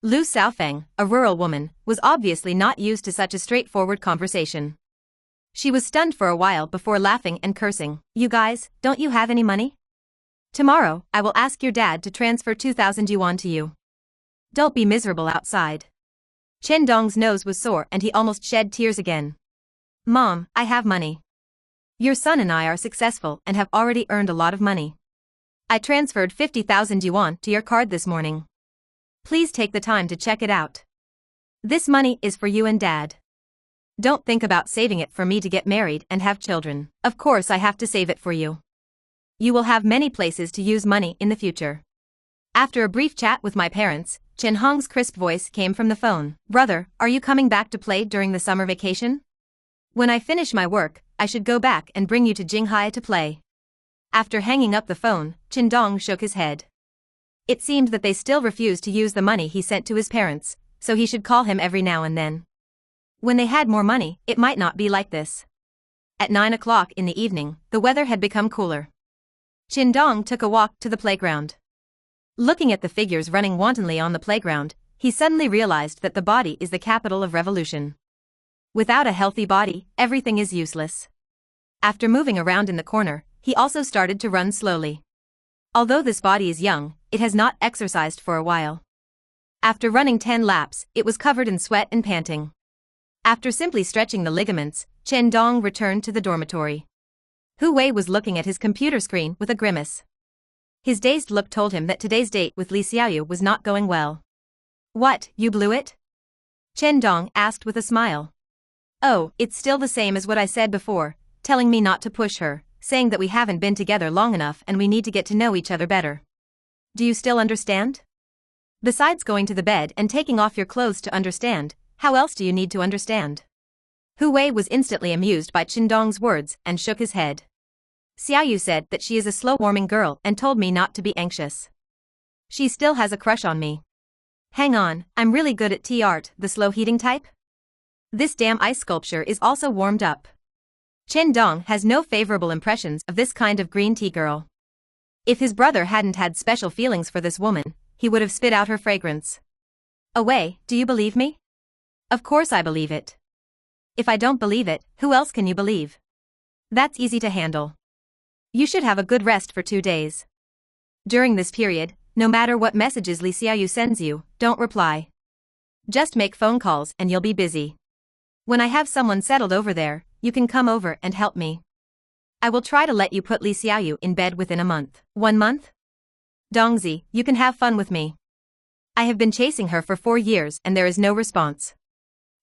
Lu Xiaofang, a rural woman, was obviously not used to such a straightforward conversation. She was stunned for a while before laughing and cursing. You guys, don't you have any money? Tomorrow, I will ask your dad to transfer 2,000 yuan to you. Don't be miserable outside. Chen Dong's nose was sore and he almost shed tears again. Mom, I have money. Your son and I are successful and have already earned a lot of money. I transferred 50,000 yuan to your card this morning. Please take the time to check it out. This money is for you and Dad. Don't think about saving it for me to get married and have children. Of course I have to save it for you. You will have many places to use money in the future. After a brief chat with my parents, Chen Hong's crisp voice came from the phone. Brother, are you coming back to play during the summer vacation? When I finish my work, I should go back and bring you to Jinghai to play. After hanging up the phone, Chen Dong shook his head. It seemed that they still refused to use the money he sent to his parents, so he should call him every now and then. When they had more money, it might not be like this. At 9 o'clock in the evening, the weather had become cooler. Chen Dong took a walk to the playground. Looking at the figures running wantonly on the playground, he suddenly realized that the body is the capital of revolution. Without a healthy body, everything is useless. After moving around in the corner, he also started to run slowly. Although this body is young, it has not exercised for a while. After running 10 laps, it was covered in sweat and panting. After simply stretching the ligaments, Chen Dong returned to the dormitory. Hu Wei was looking at his computer screen with a grimace. His dazed look told him that today's date with Li Xiaoyu was not going well. What, you blew it? Chen Dong asked with a smile. Oh, it's still the same as what I said before, telling me not to push her, saying that we haven't been together long enough and we need to get to know each other better. Do you still understand? Besides going to the bed and taking off your clothes to understand, how else do you need to understand? Hu Wei was instantly amused by Chen Dong's words and shook his head. Xiaoyu said that she is a slow-warming girl and told me not to be anxious. She still has a crush on me. Hang on, I'm really good at tea art, the slow-heating type? This damn ice sculpture is also warmed up. Chen Dong has no favorable impressions of this kind of green tea girl. If his brother hadn't had special feelings for this woman, he would have spit out her fragrance. Away, do you believe me? Of course I believe it. If I don't believe it, who else can you believe? That's easy to handle. You should have a good rest for 2 days. During this period, no matter what messages Li Xiaoyu sends you, don't reply. Just make phone calls and you'll be busy. When I have someone settled over there, you can come over and help me. I will try to let you put Li Xiaoyu in bed within a month. 1 month? Dongzi, you can have fun with me. I have been chasing her for 4 years and there is no response.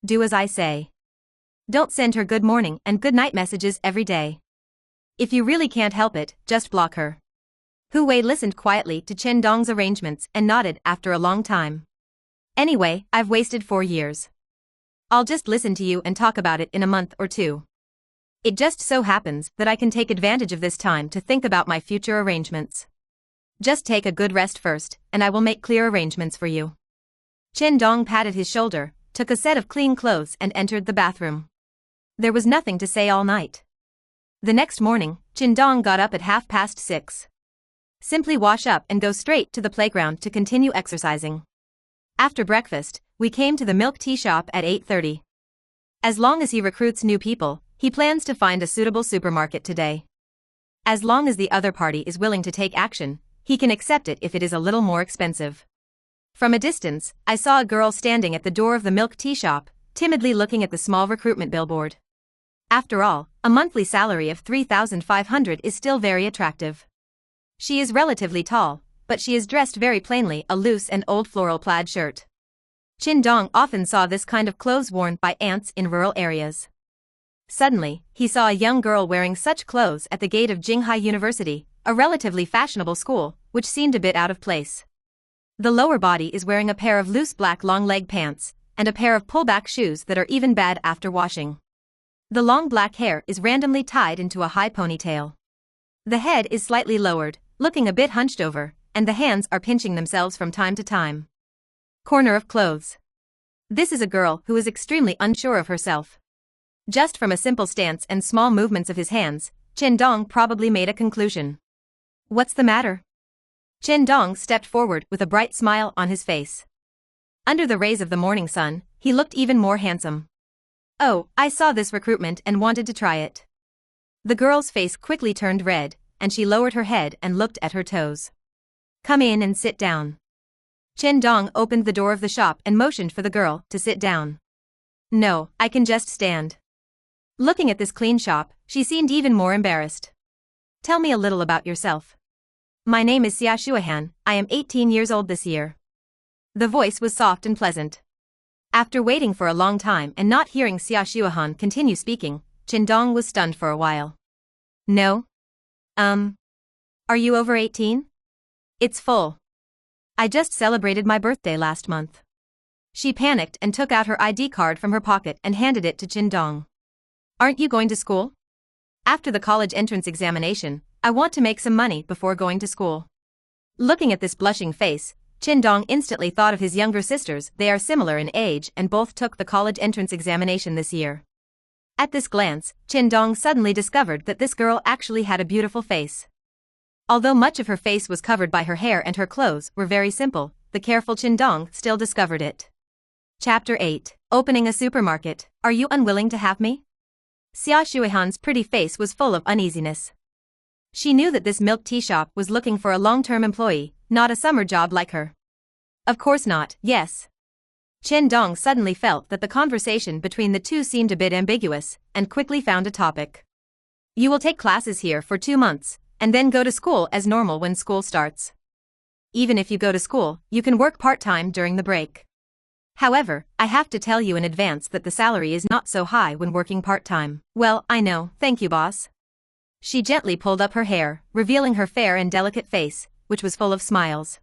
Do as I say. Don't send her good morning and good night messages every day. If you really can't help it, just block her. Hu Wei listened quietly to Chen Dong's arrangements and nodded after a long time. Anyway, I've wasted 4 years. I'll just listen to you and talk about it in a month or two. It just so happens that I can take advantage of this time to think about my future arrangements. Just take a good rest first, and I will make clear arrangements for you. Chen Dong patted his shoulder, took a set of clean clothes and entered the bathroom. There was nothing to say all night. The next morning, Chen Dong got up at 6:30. Simply wash up and go straight to the playground to continue exercising. After breakfast, we came to the milk tea shop at 8:30. As long as he recruits new people, he plans to find a suitable supermarket today. As long as the other party is willing to take action, he can accept it if it is a little more expensive. From a distance, I saw a girl standing at the door of the milk tea shop, timidly looking at the small recruitment billboard. After all, a monthly salary of 3,500 is still very attractive. She is relatively tall, but she is dressed very plainly, a loose and old floral plaid shirt. Chen Dong often saw this kind of clothes worn by aunts in rural areas. Suddenly, he saw a young girl wearing such clothes at the gate of Jinghai University, a relatively fashionable school, which seemed a bit out of place. The lower body is wearing a pair of loose black long-leg pants, and a pair of pull-back shoes that are even bad after washing. The long black hair is randomly tied into a high ponytail. The head is slightly lowered, looking a bit hunched over, and the hands are pinching themselves from time to time. Corner of clothes. This is a girl who is extremely unsure of herself. Just from a simple stance and small movements of his hands, Chen Dong probably made a conclusion. What's the matter? Chen Dong stepped forward with a bright smile on his face. Under the rays of the morning sun, he looked even more handsome. Oh, I saw this recruitment and wanted to try it. The girl's face quickly turned red, and she lowered her head and looked at her toes. Come in and sit down. Chen Dong opened the door of the shop and motioned for the girl to sit down. No, I can just stand. Looking at this clean shop, she seemed even more embarrassed. Tell me a little about yourself. My name is Xia Shuihan, I am 18 years old this year. The voice was soft and pleasant. After waiting for a long time and not hearing Xia Shuihan continue speaking, Chen Dong was stunned for a while. No? Are you over 18? It's full. I just celebrated my birthday last month. She panicked and took out her ID card from her pocket and handed it to Chen Dong. Aren't you going to school? After the college entrance examination, I want to make some money before going to school. Looking at this blushing face, Chen Dong instantly thought of his younger sisters. They are similar in age and both took the college entrance examination this year. At this glance, Chen Dong suddenly discovered that this girl actually had a beautiful face. Although much of her face was covered by her hair and her clothes were very simple, the careful Chen Dong still discovered it. Chapter 8. Opening a supermarket. Are you unwilling to have me? Xia Shuihan's pretty face was full of uneasiness. She knew that this milk tea shop was looking for a long-term employee, not a summer job like her. Of course not, yes. Chen Dong suddenly felt that the conversation between the two seemed a bit ambiguous, and quickly found a topic. You will take classes here for 2 months, and then go to school as normal when school starts. Even if you go to school, you can work part-time during the break. However, I have to tell you in advance that the salary is not so high when working part-time. Well, I know, thank you boss. She gently pulled up her hair, revealing her fair and delicate face, which was full of smiles.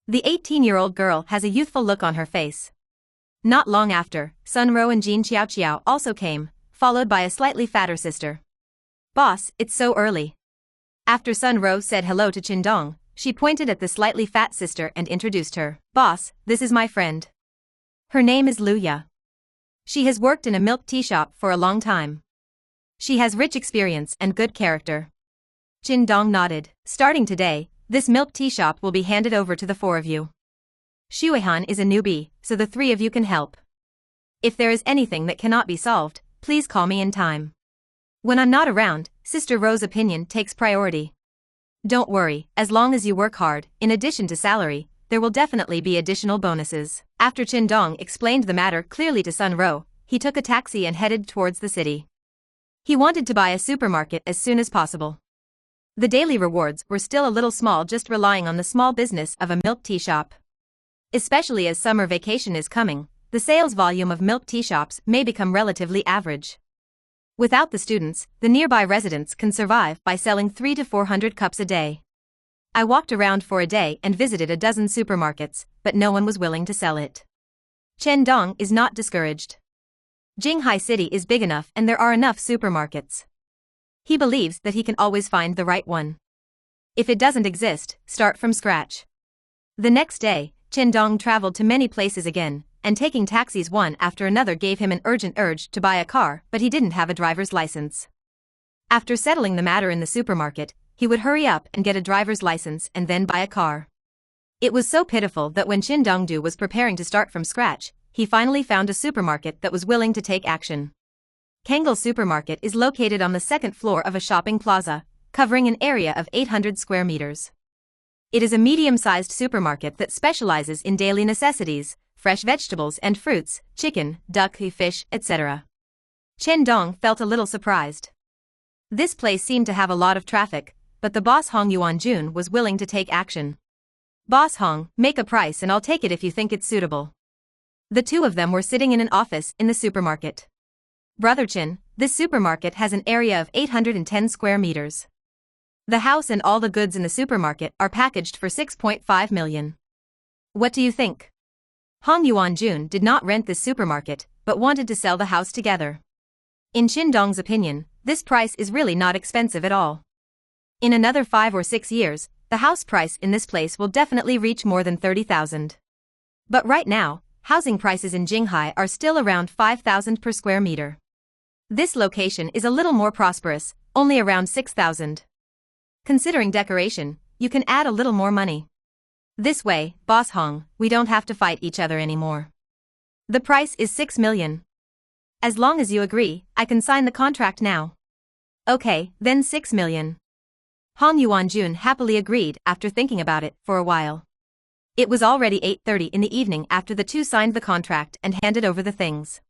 The 18-year-old girl has a youthful look on her face. Not long after, Sun Ro and Jean Xiao Xiao also came, followed by a slightly fatter sister. Boss, it's so early. After Sun Ro said hello to Chen Dong, she pointed at the slightly fat sister and introduced her. Boss, this is my friend. Her name is Lu Ya. She has worked in a milk tea shop for a long time. She has rich experience and good character. Chen Dong nodded. Starting today, this milk tea shop will be handed over to the 4 of you. Shuihan is a newbie, so the 3 of you can help. If there is anything that cannot be solved, please call me in time. When I'm not around, Sister Ro's opinion takes priority. Don't worry, as long as you work hard, in addition to salary, there will definitely be additional bonuses. After Chen Dong explained the matter clearly to Sun Ro, he took a taxi and headed towards the city. He wanted to buy a supermarket as soon as possible. The daily rewards were still a little small, just relying on the small business of a milk tea shop. Especially as summer vacation is coming, the sales volume of milk tea shops may become relatively average. Without the students, the nearby residents can survive by selling 300 to 400 cups a day. I walked around for a day and visited a dozen supermarkets, but no one was willing to sell it. Chen Dong is not discouraged. Jinghai City is big enough and there are enough supermarkets. He believes that he can always find the right one. If it doesn't exist, start from scratch. The next day, Chen Dong traveled to many places again, and taking taxis one after another gave him an urgent urge to buy a car, but he didn't have a driver's license. After settling the matter in the supermarket, he would hurry up and get a driver's license and then buy a car. It was so pitiful that when Chen Dongdu was preparing to start from scratch, he finally found a supermarket that was willing to take action. Kangal Supermarket is located on the second floor of a shopping plaza, covering an area of 800 square meters. It is a medium-sized supermarket that specializes in daily necessities, fresh vegetables and fruits, chicken, duck, fish, etc. Chen Dong felt a little surprised. This place seemed to have a lot of traffic, but the boss Hong Yuanjun was willing to take action. "Boss Hong, make a price and I'll take it if you think it's suitable." The two of them were sitting in an office in the supermarket. "Brother Chen, this supermarket has an area of 810 square meters. The house and all the goods in the supermarket are packaged for 6.5 million. What do you think?" Hong Yuanjun did not rent this supermarket, but wanted to sell the house together. In Chen Dong's opinion, this price is really not expensive at all. In another 5 or 6 years, the house price in this place will definitely reach more than 30,000. But right now, housing prices in Jinghai are still around 5,000 per square meter. This location is a little more prosperous, only around 6,000. Considering decoration, you can add a little more money. This way, Boss Hong, we don't have to fight each other anymore. The price is 6 million. As long as you agree, I can sign the contract now. Okay, then 6 million. Hong Yuanjun happily agreed after thinking about it for a while. It was already 8:30 in the evening after the two signed the contract and handed over the things.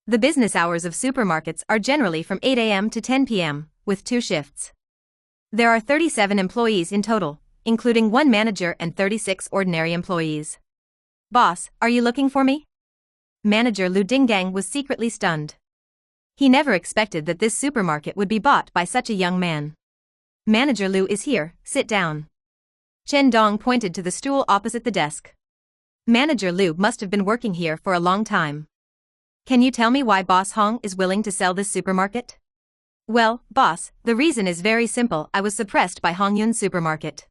The business hours of supermarkets are generally from 8 a.m. to 10 p.m., with 2 shifts. There are 37 employees in total, including 1 manager and 36 ordinary employees. "Boss, are you looking for me?" Manager Lu Dinggang was secretly stunned. He never expected that this supermarket would be bought by such a young man. "Manager Lu is here, sit down." Chen Dong pointed to the stool opposite the desk. Manager Lu must have been working here for a long time. "Can you tell me why Boss Hong is willing to sell this supermarket?" "Well, boss, the reason is very simple. I was suppressed by Hongyun Supermarket."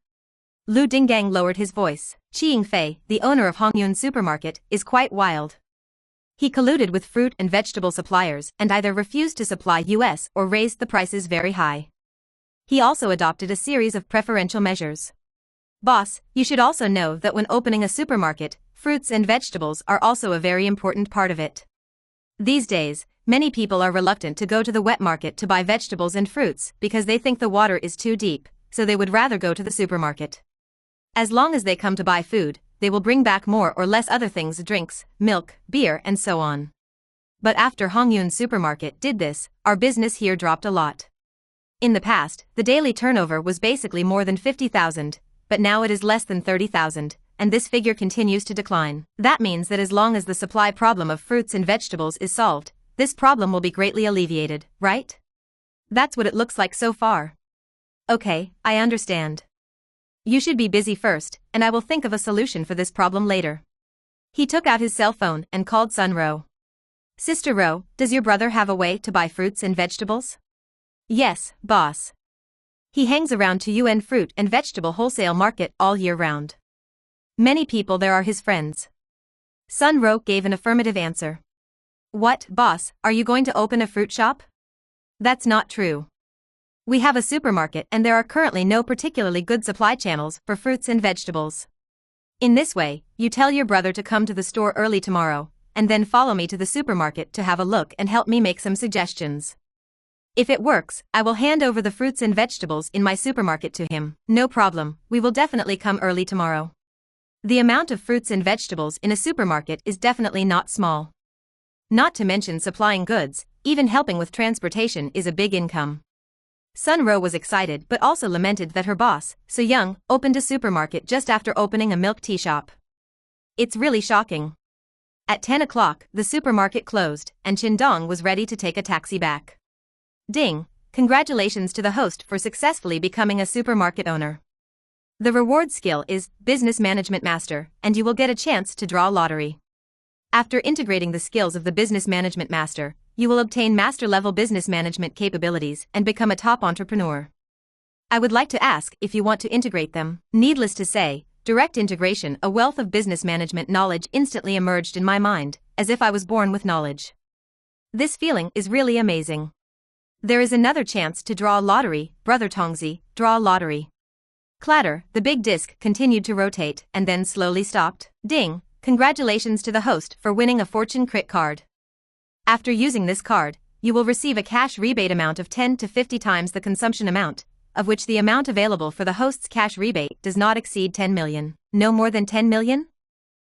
Lu Dinggang lowered his voice. "Qi Yingfei, the owner of Hongyun Supermarket, is quite wild. He colluded with fruit and vegetable suppliers and either refused to supply US or raised the prices very high. He also adopted a series of preferential measures. Boss, you should also know that when opening a supermarket, fruits and vegetables are also a very important part of it. These days, many people are reluctant to go to the wet market to buy vegetables and fruits because they think the water is too deep, so they would rather go to the supermarket. As long as they come to buy food, they will bring back more or less other things, drinks, milk, beer and so on. But after Hongyun Supermarket did this, our business here dropped a lot. In the past, the daily turnover was basically more than 50,000, but now it is less than 30,000, and this figure continues to decline. That means that as long as the supply problem of fruits and vegetables is solved, this problem will be greatly alleviated, right? That's what it looks like so far. Okay, I understand. You should be busy first, and I will think of a solution for this problem later. He took out his cell phone and called Sun Ro. "Sister Ro, does your brother have a way to buy fruits and vegetables?" "Yes, boss. He hangs around to UN fruit and vegetable wholesale market all year round. Many people there are his friends." Sun Ro gave an affirmative answer. "What, boss, are you going to open a fruit shop?" "That's not true. We have a supermarket and there are currently no particularly good supply channels for fruits and vegetables. In this way, you tell your brother to come to the store early tomorrow, and then follow me to the supermarket to have a look and help me make some suggestions. If it works, I will hand over the fruits and vegetables in my supermarket to him." "No problem, we will definitely come early tomorrow." The amount of fruits and vegetables in a supermarket is definitely not small. Not to mention supplying goods, even helping with transportation is a big income. Sun Ro was excited but also lamented that her boss, So Young, opened a supermarket just after opening a milk tea shop. It's really shocking. At 10 o'clock, the supermarket closed, and Chen Dong was ready to take a taxi back. Ding! Congratulations to the host for successfully becoming a supermarket owner. The reward skill is Business Management Master, and you will get a chance to draw lottery. After integrating the skills of the Business Management Master, you will obtain master-level business management capabilities and become a top entrepreneur. I would like to ask if you want to integrate them. Needless to say, direct integration, a wealth of business management knowledge instantly emerged in my mind, as if I was born with knowledge. This feeling is really amazing. There is another chance to draw a lottery, Brother Tongzi, draw a lottery. Clatter, the big disc continued to rotate and then slowly stopped. Ding! Congratulations to the host for winning a Fortune Crit card. After using this card, you will receive a cash rebate amount of 10 to 50 times the consumption amount, of which the amount available for the host's cash rebate does not exceed 10 million. No more than 10 million?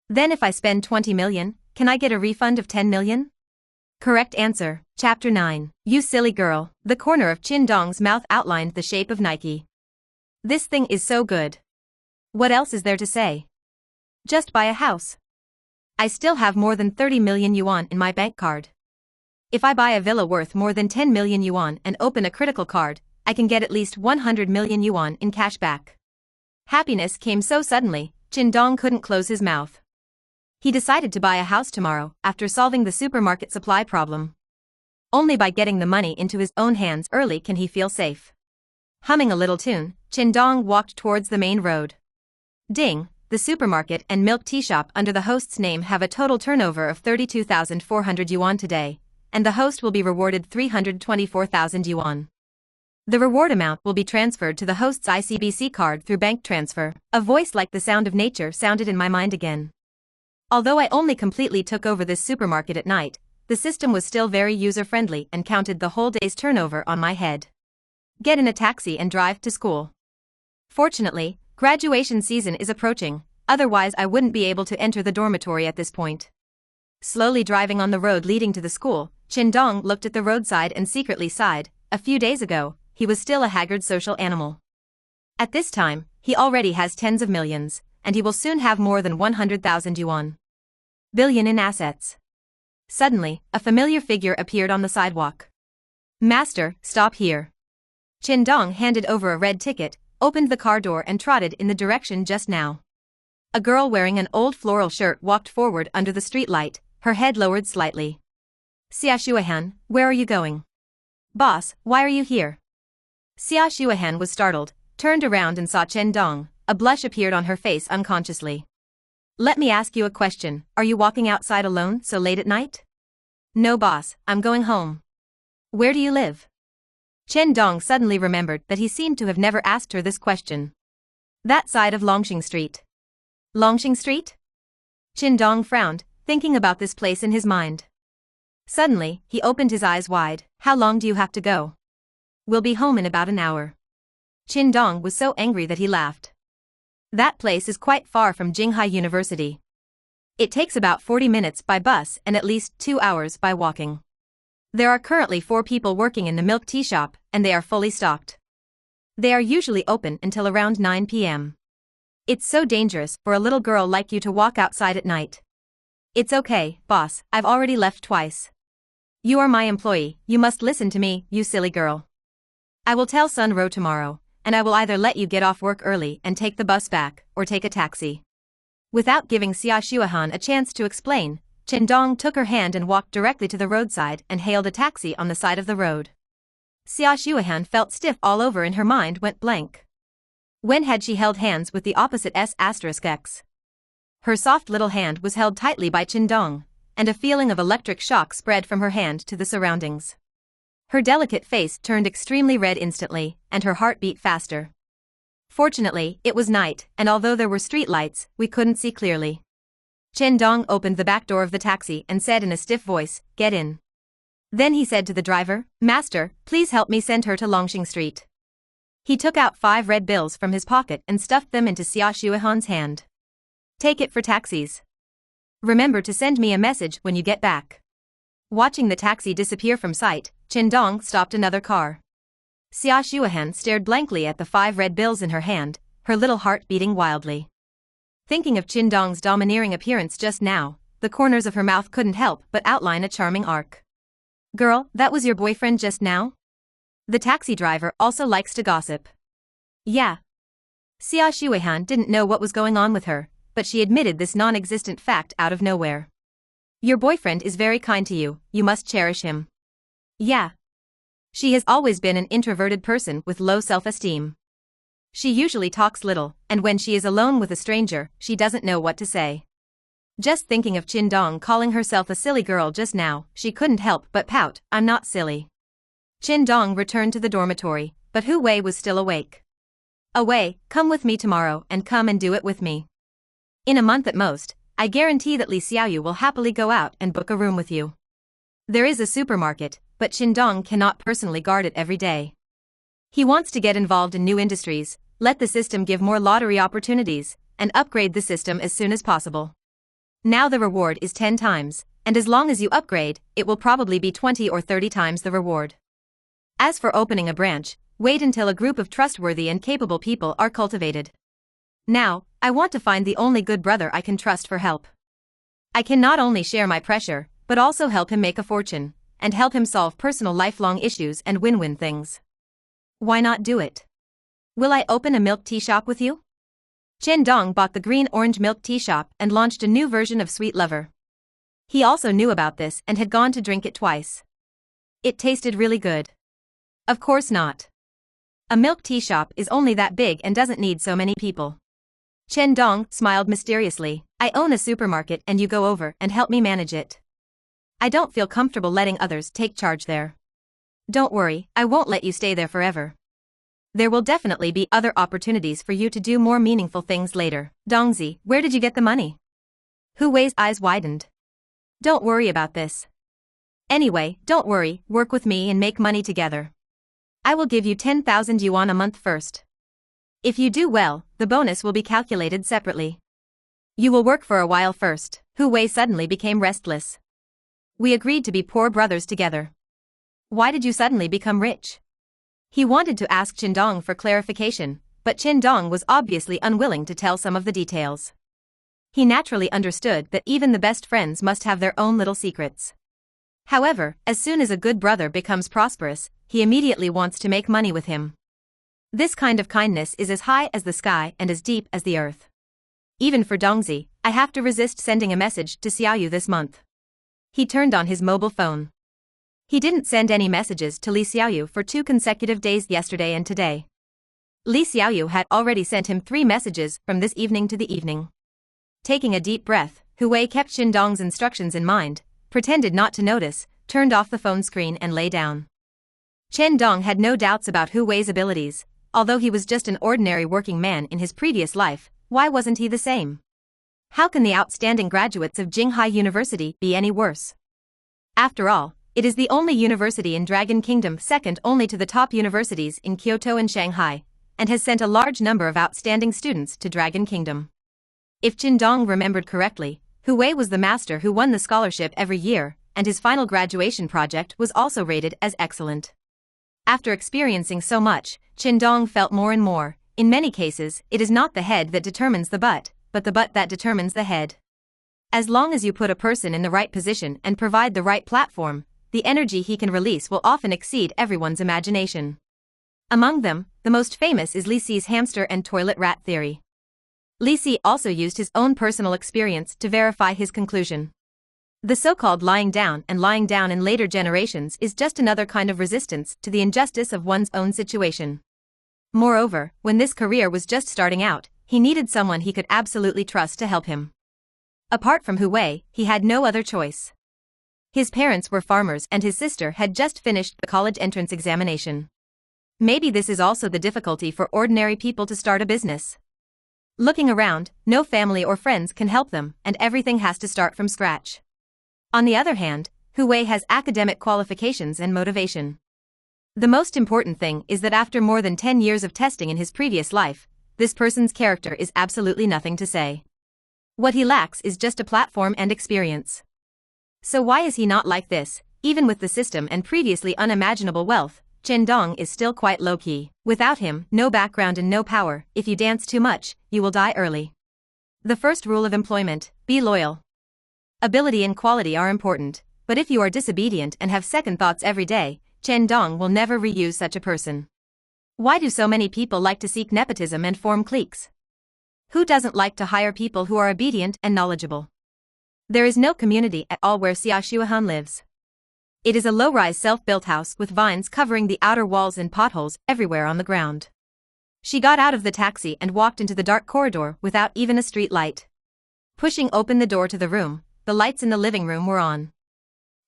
Then if I spend 20 million, can I get a refund of 10 million? Correct answer. Chapter 9. You silly girl. The corner of Chen Dong's mouth outlined the shape of Nike. This thing is so good. What else is there to say? Just buy a house. I still have more than 30 million yuan in my bank card. If I buy a villa worth more than 10 million yuan and open a critical card, I can get at least 100 million yuan in cash back. Happiness came so suddenly, Chen Dong couldn't close his mouth. He decided to buy a house tomorrow after solving the supermarket supply problem. Only by getting the money into his own hands early can he feel safe. Humming a little tune, Chen Dong walked towards the main road. Ding! The supermarket and milk tea shop under the host's name have a total turnover of 32,400 yuan today, and the host will be rewarded 324,000 yuan. The reward amount will be transferred to the host's ICBC card through bank transfer. A voice like the sound of nature sounded in my mind again. Although I only completely took over this supermarket at night, the system was still very user-friendly and counted the whole day's turnover on my head. Get in a taxi and drive to school. Fortunately, graduation season is approaching, otherwise I wouldn't be able to enter the dormitory at this point. Slowly driving on the road leading to the school, Chen Dong looked at the roadside and secretly sighed. A few days ago, he was still a haggard social animal. At this time, he already has tens of millions, and he will soon have more than 100,000 yuan. Billion in assets. Suddenly, a familiar figure appeared on the sidewalk. Master, stop here. Chen Dong handed over a red ticket, opened the car door and trotted in the direction just now. A girl wearing an old floral shirt walked forward under the streetlight, her head lowered slightly. Xia Shuahan, where are you going? Boss, why are you here? Xia Shuahan was startled, turned around and saw Chen Dong. A blush appeared on her face unconsciously. Let me ask you a question, are you walking outside alone so late at night? No boss, I'm going home. Where do you live? Chen Dong suddenly remembered that he seemed to have never asked her this question. That side of Longxing Street. Longxing Street? Chen Dong frowned, thinking about this place in his mind. Suddenly, he opened his eyes wide. How long do you have to go? We'll be home in about an hour. Chen Dong was so angry that he laughed. That place is quite far from Jinghai University. It takes about 40 minutes by bus and at least 2 hours by walking. There are currently 4 people working in the milk tea shop, and they are fully stocked. They are usually open until around 9 p.m. It's so dangerous for a little girl like you to walk outside at night. It's okay, boss, I've already left twice. You are my employee, you must listen to me, you silly girl. I will tell Sun Ro tomorrow, and I will either let you get off work early and take the bus back, or take a taxi. Without giving Xia Shuahan a chance to explain, Chen Dong took her hand and walked directly to the roadside and hailed a taxi on the side of the road. Xia Shuahan felt stiff all over and her mind went blank. When had she held hands with the opposite S***X? Her soft little hand was held tightly by Chen Dong, and a feeling of electric shock spread from her hand to the surroundings. Her delicate face turned extremely red instantly, and her heart beat faster. Fortunately, it was night, and although there were street lights, we couldn't see clearly. Chen Dong opened the back door of the taxi and said in a stiff voice, "Get in." Then he said to the driver, "Master, please help me send her to Longxing Street." He took out 5 red bills from his pocket and stuffed them into Xia Shuahan's hand. "Take it for taxis. Remember to send me a message when you get back." Watching the taxi disappear from sight, Chen Dong stopped another car. Xia Shuahan stared blankly at the 5 red bills in her hand, her little heart beating wildly. Thinking of Chen Dong's domineering appearance just now, the corners of her mouth couldn't help but outline a charming arc. Girl, that was your boyfriend just now? The taxi driver also likes to gossip. Yeah. Xia Xuehan didn't know what was going on with her, but she admitted this non-existent fact out of nowhere. Your boyfriend is very kind to you, you must cherish him. Yeah. She has always been an introverted person with low self-esteem. She usually talks little, and when she is alone with a stranger, she doesn't know what to say. Just thinking of Chen Dong calling herself a silly girl just now, she couldn't help but pout. I'm not silly. Chen Dong returned to the dormitory, but Hu Wei was still awake. Away, come with me tomorrow and come and do it with me. In a month at most, I guarantee that Li Xiaoyu will happily go out and book a room with you. There is a supermarket, but Chen Dong cannot personally guard it every day. He wants to get involved in new industries, let the system give more lottery opportunities, and upgrade the system as soon as possible. Now the reward is 10 times, and as long as you upgrade, it will probably be 20 or 30 times the reward. As for opening a branch, wait until a group of trustworthy and capable people are cultivated. Now, I want to find the only good brother I can trust for help. I can not only share my pressure, but also help him make a fortune, and help him solve personal lifelong issues and win-win things. Why not do it? Will I open a milk tea shop with you? Chen Dong bought the green-orange milk tea shop and launched a new version of Sweet Lover. He also knew about this and had gone to drink it twice. It tasted really good. Of course not. A milk tea shop is only that big and doesn't need so many people. Chen Dong smiled mysteriously. I own a supermarket and you go over and help me manage it. I don't feel comfortable letting others take charge there. Don't worry, I won't let you stay there forever. There will definitely be other opportunities for you to do more meaningful things later. Dongzi, where did you get the money? Hu Wei's eyes widened. Don't worry about this. Anyway, don't worry, work with me and make money together. I will give you 10,000 yuan a month first. If you do well, the bonus will be calculated separately. You will work for a while first. Hu Wei suddenly became restless. We agreed to be poor brothers together. Why did you suddenly become rich? He wanted to ask Chen Dong for clarification, but Chen Dong was obviously unwilling to tell some of the details. He naturally understood that even the best friends must have their own little secrets. However, as soon as a good brother becomes prosperous, he immediately wants to make money with him. This kind of kindness is as high as the sky and as deep as the earth. Even for Dongzi, I have to resist sending a message to Xiaoyu this month. He turned on his mobile phone. He didn't send any messages to Li Xiaoyu for 2 consecutive days yesterday and today. Li Xiaoyu had already sent him 3 messages from this evening to the evening. Taking a deep breath, Hu Wei kept Chen Dong's instructions in mind, pretended not to notice, turned off the phone screen and lay down. Chen Dong had no doubts about Hu Wei's abilities. Although he was just an ordinary working man in his previous life, why wasn't he the same? How can the outstanding graduates of Jinghai University be any worse? After all, it is the only university in Dragon Kingdom second only to the top universities in Kyoto and Shanghai, and has sent a large number of outstanding students to Dragon Kingdom. If Chen Dong remembered correctly, Hu Wei was the master who won the scholarship every year, and his final graduation project was also rated as excellent. After experiencing so much, Chen Dong felt more and more, in many cases, it is not the head that determines the butt, but the butt that determines the head. As long as you put a person in the right position and provide the right platform, the energy he can release will often exceed everyone's imagination. Among them, the most famous is Li Si's hamster and toilet rat theory. Li Si also used his own personal experience to verify his conclusion. The so-called lying down in later generations is just another kind of resistance to the injustice of one's own situation. Moreover, when this career was just starting out, he needed someone he could absolutely trust to help him. Apart from Hu Wei, he had no other choice. His parents were farmers and his sister had just finished the college entrance examination. Maybe this is also the difficulty for ordinary people to start a business. Looking around, no family or friends can help them, and everything has to start from scratch. On the other hand, Hu Wei has academic qualifications and motivation. The most important thing is that after more than 10 years of testing in his previous life, this person's character is absolutely nothing to say. What he lacks is just a platform and experience. So why is he not like this? Even with the system and previously unimaginable wealth, Chen Dong is still quite low-key. Without him, no background and no power. If you dance too much, you will die early. The first rule of employment: be loyal. Ability and quality are important, but if you are disobedient and have second thoughts every day, Chen Dong will never reuse such a person. Why do so many people like to seek nepotism and form cliques? Who doesn't like to hire people who are obedient and knowledgeable? There is no community at all where Xia Shuahan lives. It is a low-rise self-built house with vines covering the outer walls and potholes everywhere on the ground. She got out of the taxi and walked into the dark corridor without even a street light. Pushing open the door to the room, the lights in the living room were on.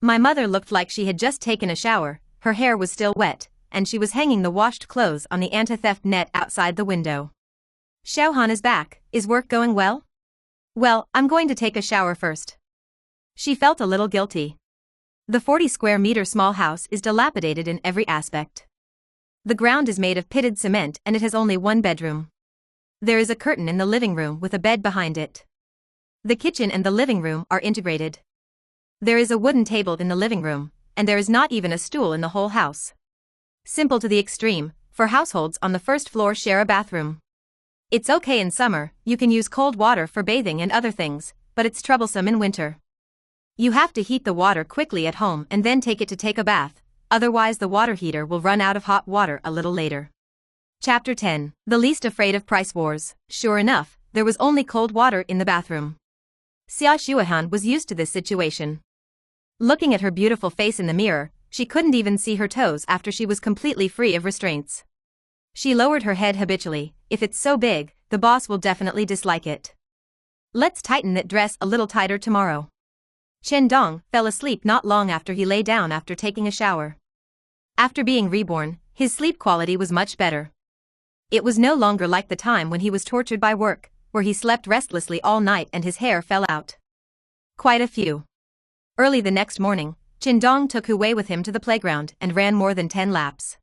My mother looked like she had just taken a shower, her hair was still wet, and she was hanging the washed clothes on the anti-theft net outside the window. Xiaohan is back, is work going well? Well, I'm going to take a shower first. She felt a little guilty. The 40 square meter small house is dilapidated in every aspect. The ground is made of pitted cement and it has only one bedroom. There is a curtain in the living room with a bed behind it. The kitchen and the living room are integrated. There is a wooden table in the living room, and there is not even a stool in the whole house. Simple to the extreme, for households on the first floor share a bathroom. It's okay in summer, you can use cold water for bathing and other things, but it's troublesome in winter. You have to heat the water quickly at home and then take it to take a bath, otherwise the water heater will run out of hot water a little later. Chapter 10. The least afraid of price wars. Sure enough, there was only cold water in the bathroom. Xia Shuahan was used to this situation. Looking at her beautiful face in the mirror, she couldn't even see her toes after she was completely free of restraints. She lowered her head habitually. If it's so big, the boss will definitely dislike it. Let's tighten that dress a little tighter tomorrow. Chen Dong fell asleep not long after he lay down after taking a shower. After being reborn, his sleep quality was much better. It was no longer like the time when he was tortured by work, where he slept restlessly all night and his hair fell out. Quite a few. Early the next morning, Chen Dong took Hu Wei with him to the playground and ran more than 10 laps.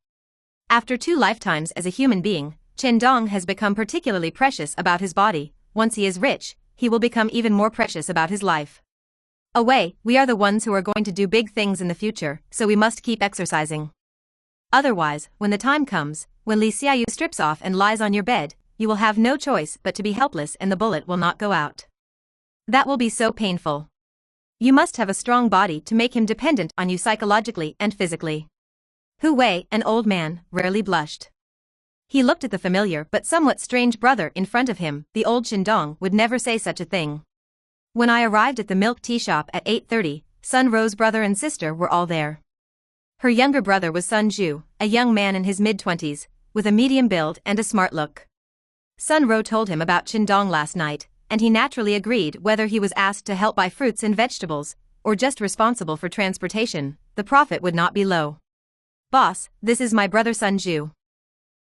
After 2 lifetimes as a human being, Chen Dong has become particularly precious about his body. Once he is rich, he will become even more precious about his life. Away, we are the ones who are going to do big things in the future, so we must keep exercising. Otherwise, when the time comes, when Li Xiaoyu strips off and lies on your bed, you will have no choice but to be helpless and the bullet will not go out. That will be so painful. You must have a strong body to make him dependent on you psychologically and physically. Hu Wei, an old man, rarely blushed. He looked at the familiar but somewhat strange brother in front of him. The old Chen Dong would never say such a thing. When I arrived at the milk tea shop at 8:30, Sun Ro's brother and sister were all there. Her younger brother was Sun Zhu, a young man in his mid-20s, with a medium build and a smart look. Sun Ro told him about Chen Dong last night, and he naturally agreed. Whether he was asked to help buy fruits and vegetables, or just responsible for transportation, the profit would not be low. Boss, this is my brother Sun Zhu.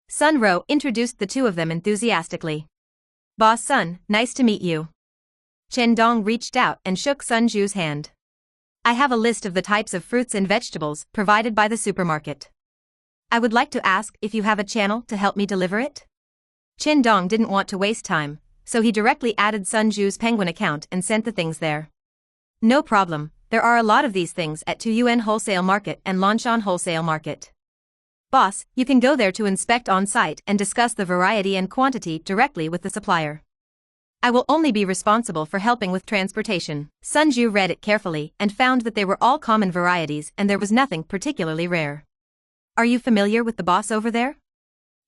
Sun Ro introduced the two of them enthusiastically. Boss Sun, nice to meet you. Chen Dong reached out and shook Sun Zhu's hand. I have a list of the types of fruits and vegetables provided by the supermarket. I would like to ask if you have a channel to help me deliver it? Chen Dong didn't want to waste time, so he directly added Sun Zhu's Penguin account and sent the things there. No problem, there are a lot of these things at Tuyuan Wholesale Market and Lanshan Wholesale Market. Boss, you can go there to inspect on-site and discuss the variety and quantity directly with the supplier. I will only be responsible for helping with transportation. Sun Zhu read it carefully and found that they were all common varieties and there was nothing particularly rare. Are you familiar with the boss over there?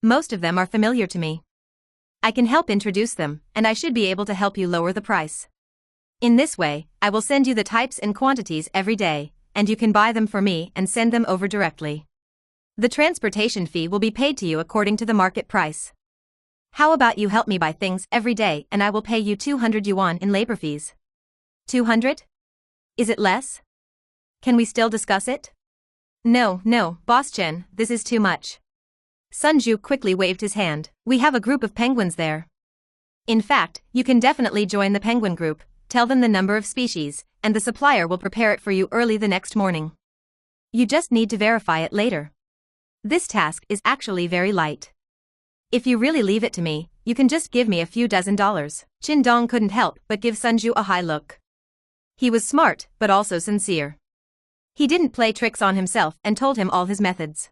Most of them are familiar to me. I can help introduce them, and I should be able to help you lower the price. In this way, I will send you the types and quantities every day, and you can buy them for me and send them over directly. The transportation fee will be paid to you according to the market price. How about you help me buy things every day and I will pay you 200 yuan in labor fees? 200? Is it less? Can we still discuss it? No, Boss Chen, this is too much. Sun Zhu quickly waved his hand. We have a group of penguins there. In fact, you can definitely join the penguin group, tell them the number of species, and the supplier will prepare it for you early the next morning. You just need to verify it later. This task is actually very light. If you really leave it to me, you can just give me a few dozen dollars. Chen Dong couldn't help but give Sun Zhu a high look. He was smart, but also sincere. He didn't play tricks on himself and told him all his methods.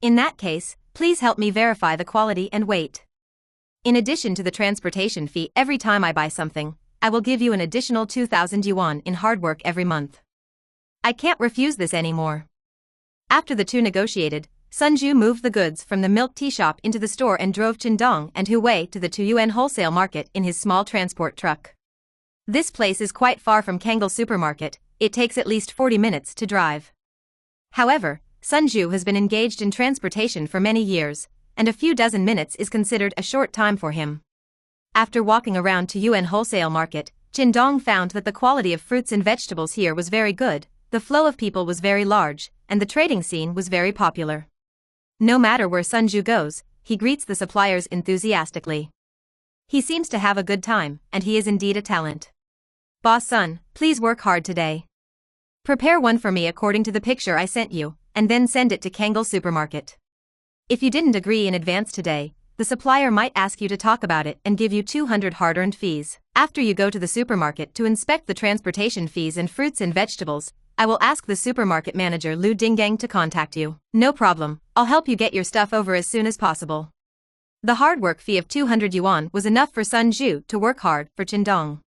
In that case, please help me verify the quality and weight. In addition to the transportation fee every time I buy something, I will give you an additional 2,000 yuan in hard work every month. I can't refuse this anymore. After the two negotiated, Sun Zhu moved the goods from the milk tea shop into the store and drove Chen Dong and Hu Wei to the 2 yuan wholesale market in his small transport truck. This place is quite far from Kangal supermarket, it takes at least 40 minutes to drive. However, Sun Zhu has been engaged in transportation for many years, and a few dozen minutes is considered a short time for him. After walking around 2 yuan wholesale market, Chen Dong found that the quality of fruits and vegetables here was very good, the flow of people was very large, and the trading scene was very popular. No matter where Sun Zhu goes, he greets the suppliers enthusiastically. He seems to have a good time, and he is indeed a talent. Boss Sun, please work hard today. Prepare one for me according to the picture I sent you, and then send it to Kangal supermarket. If you didn't agree in advance today, the supplier might ask you to talk about it and give you 200 hard-earned fees. After you go to the supermarket to inspect the transportation fees and fruits and vegetables, I will ask the supermarket manager Lu Dinggang to contact you. No problem, I'll help you get your stuff over as soon as possible. The hard work fee of 200 yuan was enough for Sun Zhu to work hard for Chen Dong.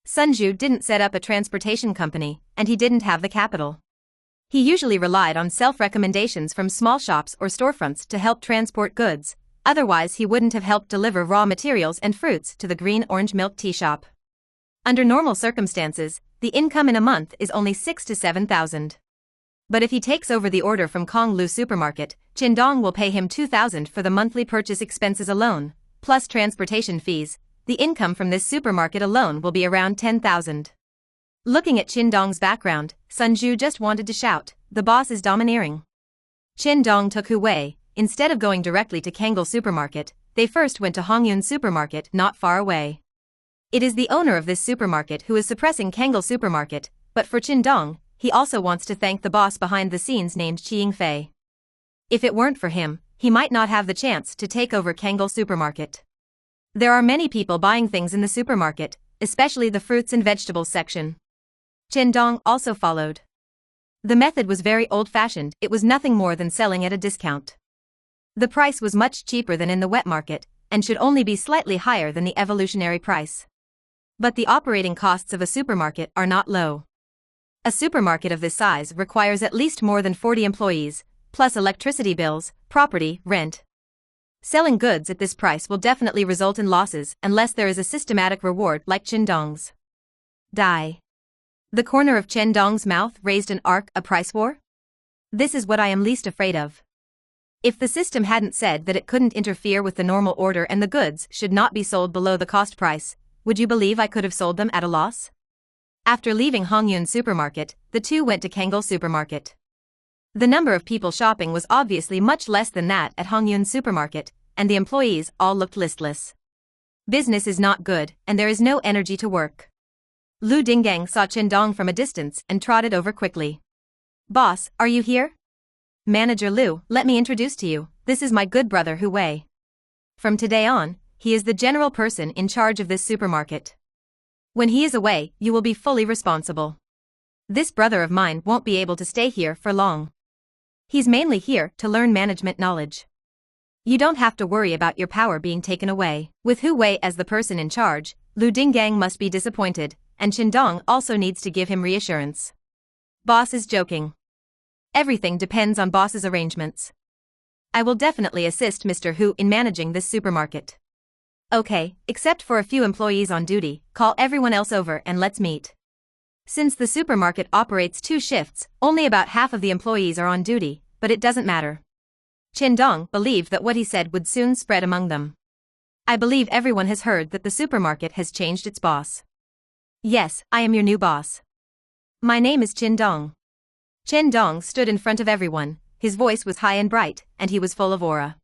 Sun Zhu didn't set up a transportation company, and he didn't have the capital. He usually relied on self-recommendations from small shops or storefronts to help transport goods, otherwise he wouldn't have helped deliver raw materials and fruits to the green-orange milk tea shop. Under normal circumstances, the income in a month is only 6 to 7,000. But if he takes over the order from Kong Lu supermarket, Chen Dong will pay him 2,000 for the monthly purchase expenses alone, plus transportation fees. The income from this supermarket alone will be around 10,000. Looking at Chen Dong's background, Sun Zhu just wanted to shout, the boss is domineering. Chen Dong took Hu Wei. Instead of going directly to Kangal supermarket, they first went to Hongyun supermarket not far away. It is the owner of this supermarket who is suppressing Kangal supermarket, but for Chen Dong, he also wants to thank the boss behind the scenes named Qing Fei. If it weren't for him, he might not have the chance to take over Kangal supermarket. There are many people buying things in the supermarket, especially the fruits and vegetables section. Chen Dong also followed. The method was very old-fashioned, it was nothing more than selling at a discount. The price was much cheaper than in the wet market, and should only be slightly higher than the evolutionary price. But the operating costs of a supermarket are not low. A supermarket of this size requires at least more than 40 employees, plus electricity bills, property, rent. Selling goods at this price will definitely result in losses unless there is a systematic reward like Chen Dong's. Die. The corner of Chen Dong's mouth raised an arc, a price war? This is what I am least afraid of. If the system hadn't said that it couldn't interfere with the normal order and the goods should not be sold below the cost price, would you believe I could have sold them at a loss? After leaving Hongyun supermarket, the two went to Kangal supermarket. The number of people shopping was obviously much less than that at Hongyun supermarket, and the employees all looked listless. Business is not good, and there is no energy to work. Lu Dinggang saw Chen Dong from a distance and trotted over quickly. Boss, are you here? Manager Lu, let me introduce to you, this is my good brother Hu Wei. From today on, he is the general person in charge of this supermarket. When he is away, you will be fully responsible. This brother of mine won't be able to stay here for long. He's mainly here to learn management knowledge. You don't have to worry about your power being taken away. With Hu Wei as the person in charge, Lu Dinggang must be disappointed, and Chen Dong also needs to give him reassurance. Boss is joking. Everything depends on boss's arrangements. I will definitely assist Mr. Hu in managing this supermarket. Okay, except for a few employees on duty, call everyone else over and let's meet. Since the supermarket operates 2 shifts, only about half of the employees are on duty, but it doesn't matter. Chen Dong believed that what he said would soon spread among them. I believe everyone has heard that the supermarket has changed its boss. Yes, I am your new boss. My name is Chen Dong. Chen Dong stood in front of everyone, his voice was high and bright, and he was full of aura.